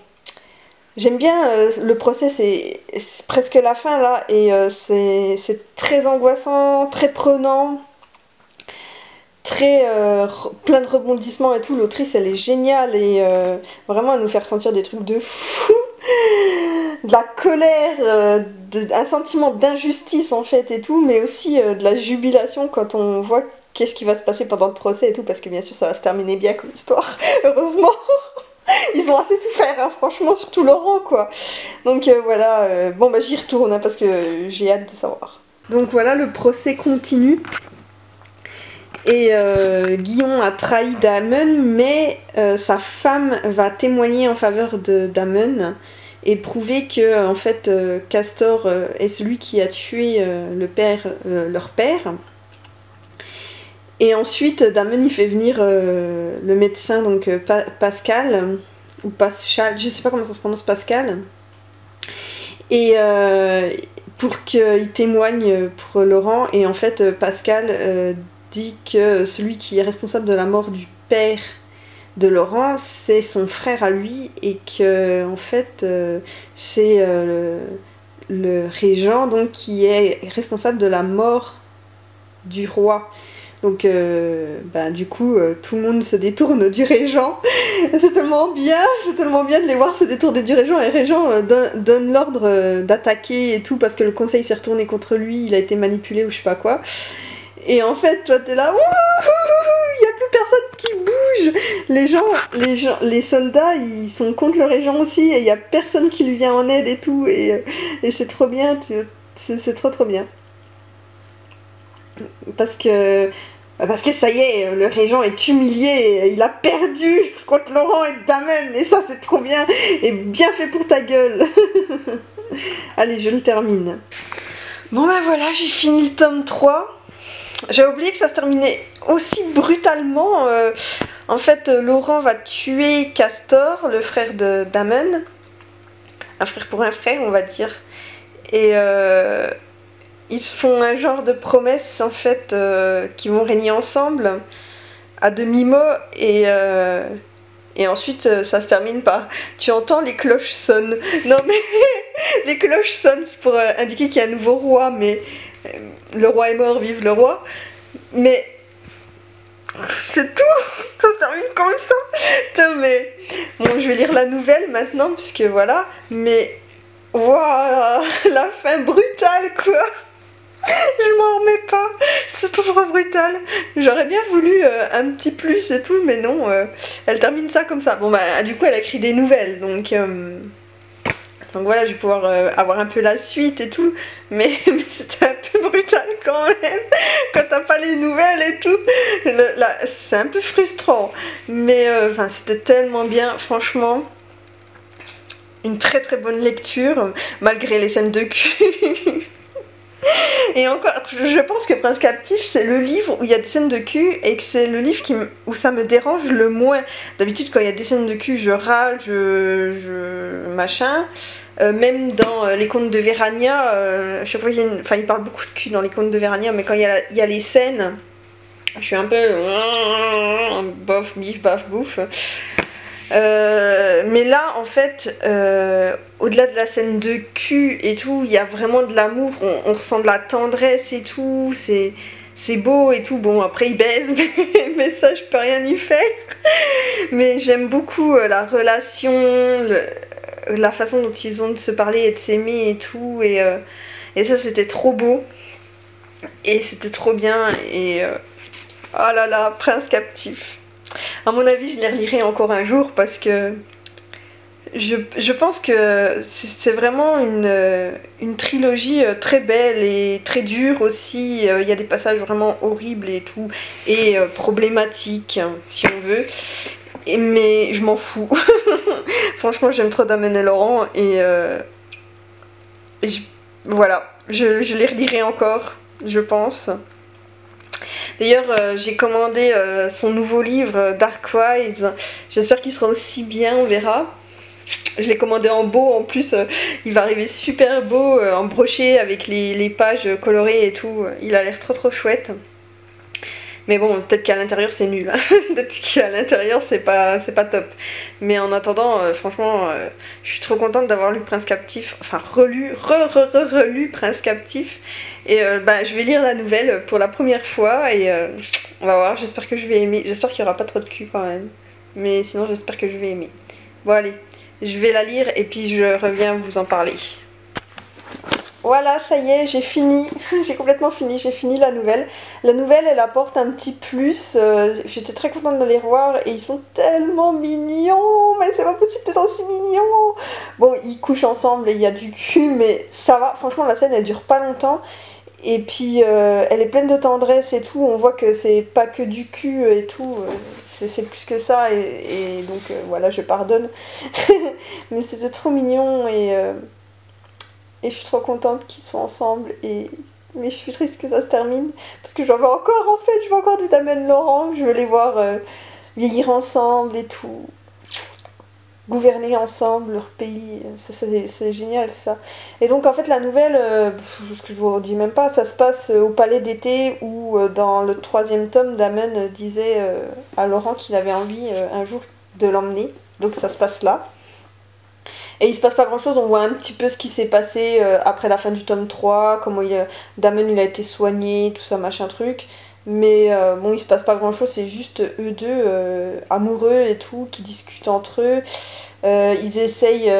Speaker 1: j'aime bien le procès, c'est presque la fin là et c'est très angoissant, très prenant. Très plein de rebondissements et tout. L'autrice elle est géniale et vraiment elle nous fait ressentir des trucs de fou, de la colère, un sentiment d'injustice en fait et tout, mais aussi de la jubilation quand on voit qu'est-ce qui va se passer pendant le procès et tout, parce que bien sûr ça va se terminer bien comme histoire, heureusement. Ils ont assez souffert hein, franchement, surtout Laurent quoi. Donc voilà, bon bah j'y retourne hein, parce que j'ai hâte de savoir. Donc voilà, le procès continue. Et Guillon a trahi Damon, mais sa femme va témoigner en faveur de Damon et prouver que en fait Castor est celui qui a tué leur père. Et ensuite Damon il fait venir le médecin donc Pascal ou Pascal, je sais pas comment ça se prononce, Pascal. Et pour qu'il témoigne pour Laurent. Et en fait, Pascal dit que celui qui est responsable de la mort du père de Laurent, c'est son frère à lui, et que en fait c'est le régent donc qui est responsable de la mort du roi. Donc du coup tout le monde se détourne du régent. C'est tellement bien de les voir se détourner du régent, et le régent donne l'ordre d'attaquer et tout parce que le conseil s'est retourné contre lui, il a été manipulé ou je sais pas quoi. Et en fait, toi t'es là, il n'y a plus personne qui bouge. Les soldats, ils sont contre le régent aussi, et il n'y a personne qui lui vient en aide et tout. Et c'est trop bien, c'est trop bien. Parce que ça y est, le régent est humilié, il a perdu contre Laurent et Damen, et ça c'est trop bien, et bien fait pour ta gueule. Allez, je le termine. Bon ben voilà, j'ai fini le tome 3. J'ai oublié que ça se terminait aussi brutalement. En fait, Laurent va tuer Castor, le frère de Damen. Un frère pour un frère, on va dire. Et ils se font un genre de promesse, en fait, qu'ils vont régner ensemble, à demi-mot. Et ensuite, ça se termine par « Tu entends, les cloches sonnent ». Non mais, les cloches sonnent, c'est pour indiquer qu'il y a un nouveau roi, mais... le roi est mort, vive le roi. Mais c'est tout, ça se termine comme ça. Putain, mais bon, je vais lire la nouvelle maintenant puisque voilà. Mais waouh, la fin brutale quoi. Je m'en remets pas, c'est trop brutal. J'aurais bien voulu un petit plus et tout, mais non, elle termine ça comme ça. Bon bah du coup elle a écrit des nouvelles, donc voilà, je vais pouvoir avoir un peu la suite et tout, mais c'était un peu brutal quand même, quand t'as pas les nouvelles et tout, c'est un peu frustrant, mais c'était tellement bien, franchement, une très très bonne lecture, malgré les scènes de cul. Et encore, je pense que Prince Captif c'est le livre où il y a des scènes de cul, et que c'est le livre où ça me dérange le moins. D'habitude quand il y a des scènes de cul je râle, machin. Même dans les contes de Vérania, chaque fois il parle beaucoup de cul dans les contes de Vérania, mais quand il y a les scènes, je suis un peu bof, bif, baf, bouffe. Mais là en fait au-delà de la scène de cul et tout, il y a vraiment de l'amour, on ressent de la tendresse et tout, c'est beau et tout. Bon après il baise, mais ça je peux rien y faire. Mais j'aime beaucoup la relation, la façon dont ils ont de se parler et de s'aimer et tout, et ça c'était trop beau et c'était trop bien. Et oh là là, Prince Captif, à mon avis je les relirai encore un jour parce que je pense que c'est vraiment une trilogie très belle et très dure aussi. Il y a des passages vraiment horribles et tout, et problématiques si on veut, mais je m'en fous. Franchement j'aime trop Damen et Laurent, et voilà, je les relirai encore, je pense. D'ailleurs j'ai commandé son nouveau livre Dark Rise, j'espère qu'il sera aussi bien, on verra. Je l'ai commandé en beau, en plus il va arriver super beau, en broché avec les pages colorées et tout, il a l'air trop chouette. Mais bon, peut-être qu'à l'intérieur c'est nul, hein. Peut-être qu'à l'intérieur c'est pas top. Mais en attendant, franchement, je suis trop contente d'avoir lu Prince Captif, enfin relu Prince Captif. Et je vais lire la nouvelle pour la première fois, et on va voir, j'espère que je vais aimer. J'espère qu'il n'y aura pas trop de cul quand même. Mais sinon j'espère que je vais aimer. Bon allez, je vais la lire et puis je reviens vous en parler. Voilà, ça y est, j'ai fini, j'ai complètement fini, j'ai fini la nouvelle. La nouvelle, elle apporte un petit plus, j'étais très contente de les revoir, et ils sont tellement mignons, mais c'est pas possible d'être aussi mignons. Bon, ils couchent ensemble et il y a du cul, mais ça va, franchement la scène elle dure pas longtemps, et puis elle est pleine de tendresse et tout, on voit que c'est pas que du cul et tout, c'est plus que ça, et donc voilà, je pardonne. Mais c'était trop mignon, et je suis trop contente qu'ils soient ensemble, mais je suis triste que ça se termine, parce que j'en veux encore, en fait, je veux encore du Damen Laurent, je veux les voir vieillir ensemble et tout. gouverner ensemble leur pays. C'est génial ça. Et donc en fait la nouvelle, ce que je vous dis même pas, ça se passe au palais d'été où dans le troisième tome, Damon disait à Laurent qu'il avait envie un jour de l'emmener. Donc ça se passe là. Et il se passe pas grand chose, on voit un petit peu ce qui s'est passé après la fin du tome 3, comment Damon il a été soigné, tout ça machin truc. Mais bon, il se passe pas grand chose, c'est juste eux deux amoureux et tout, qui discutent entre eux. Ils essayent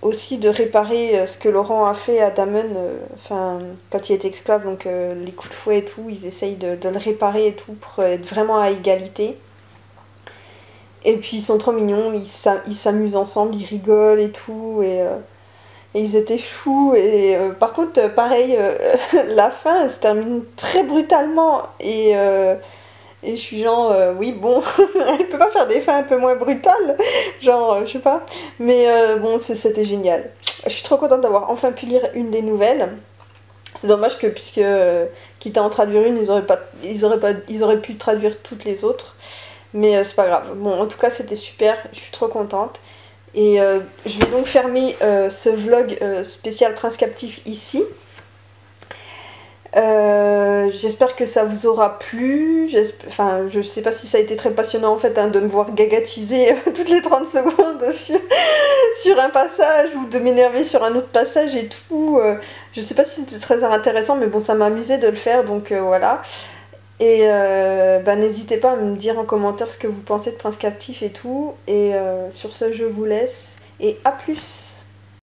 Speaker 1: aussi de réparer ce que Laurent a fait à Damon, enfin quand il était esclave, donc les coups de fouet et tout, ils essayent de le réparer et tout pour être vraiment à égalité. Et puis ils sont trop mignons, ils s'amusent ensemble, ils rigolent et tout, et ils étaient choux. Et par contre, pareil, la fin elle se termine très brutalement, et je suis genre, oui, bon, elle peut pas faire des fins un peu moins brutales, genre, je sais pas. Mais bon, c'était génial. Je suis trop contente d'avoir enfin pu lire une des nouvelles. C'est dommage que, puisque, quitte à en traduire une, ils auraient pu traduire toutes les autres. Mais c'est pas grave. Bon, en tout cas, c'était super. Je suis trop contente. Et je vais donc fermer ce vlog spécial Prince Captif ici. J'espère que ça vous aura plu. Enfin, je sais pas si ça a été très passionnant en fait, hein, de me voir gagatiser toutes les 30 secondes sur un passage, ou de m'énerver sur un autre passage et tout. Je sais pas si c'était très intéressant, mais bon, ça m'a amusé de le faire, donc voilà. Et bah, n'hésitez pas à me dire en commentaire ce que vous pensez de Prince Captif et tout. Et sur ce, je vous laisse. Et à plus!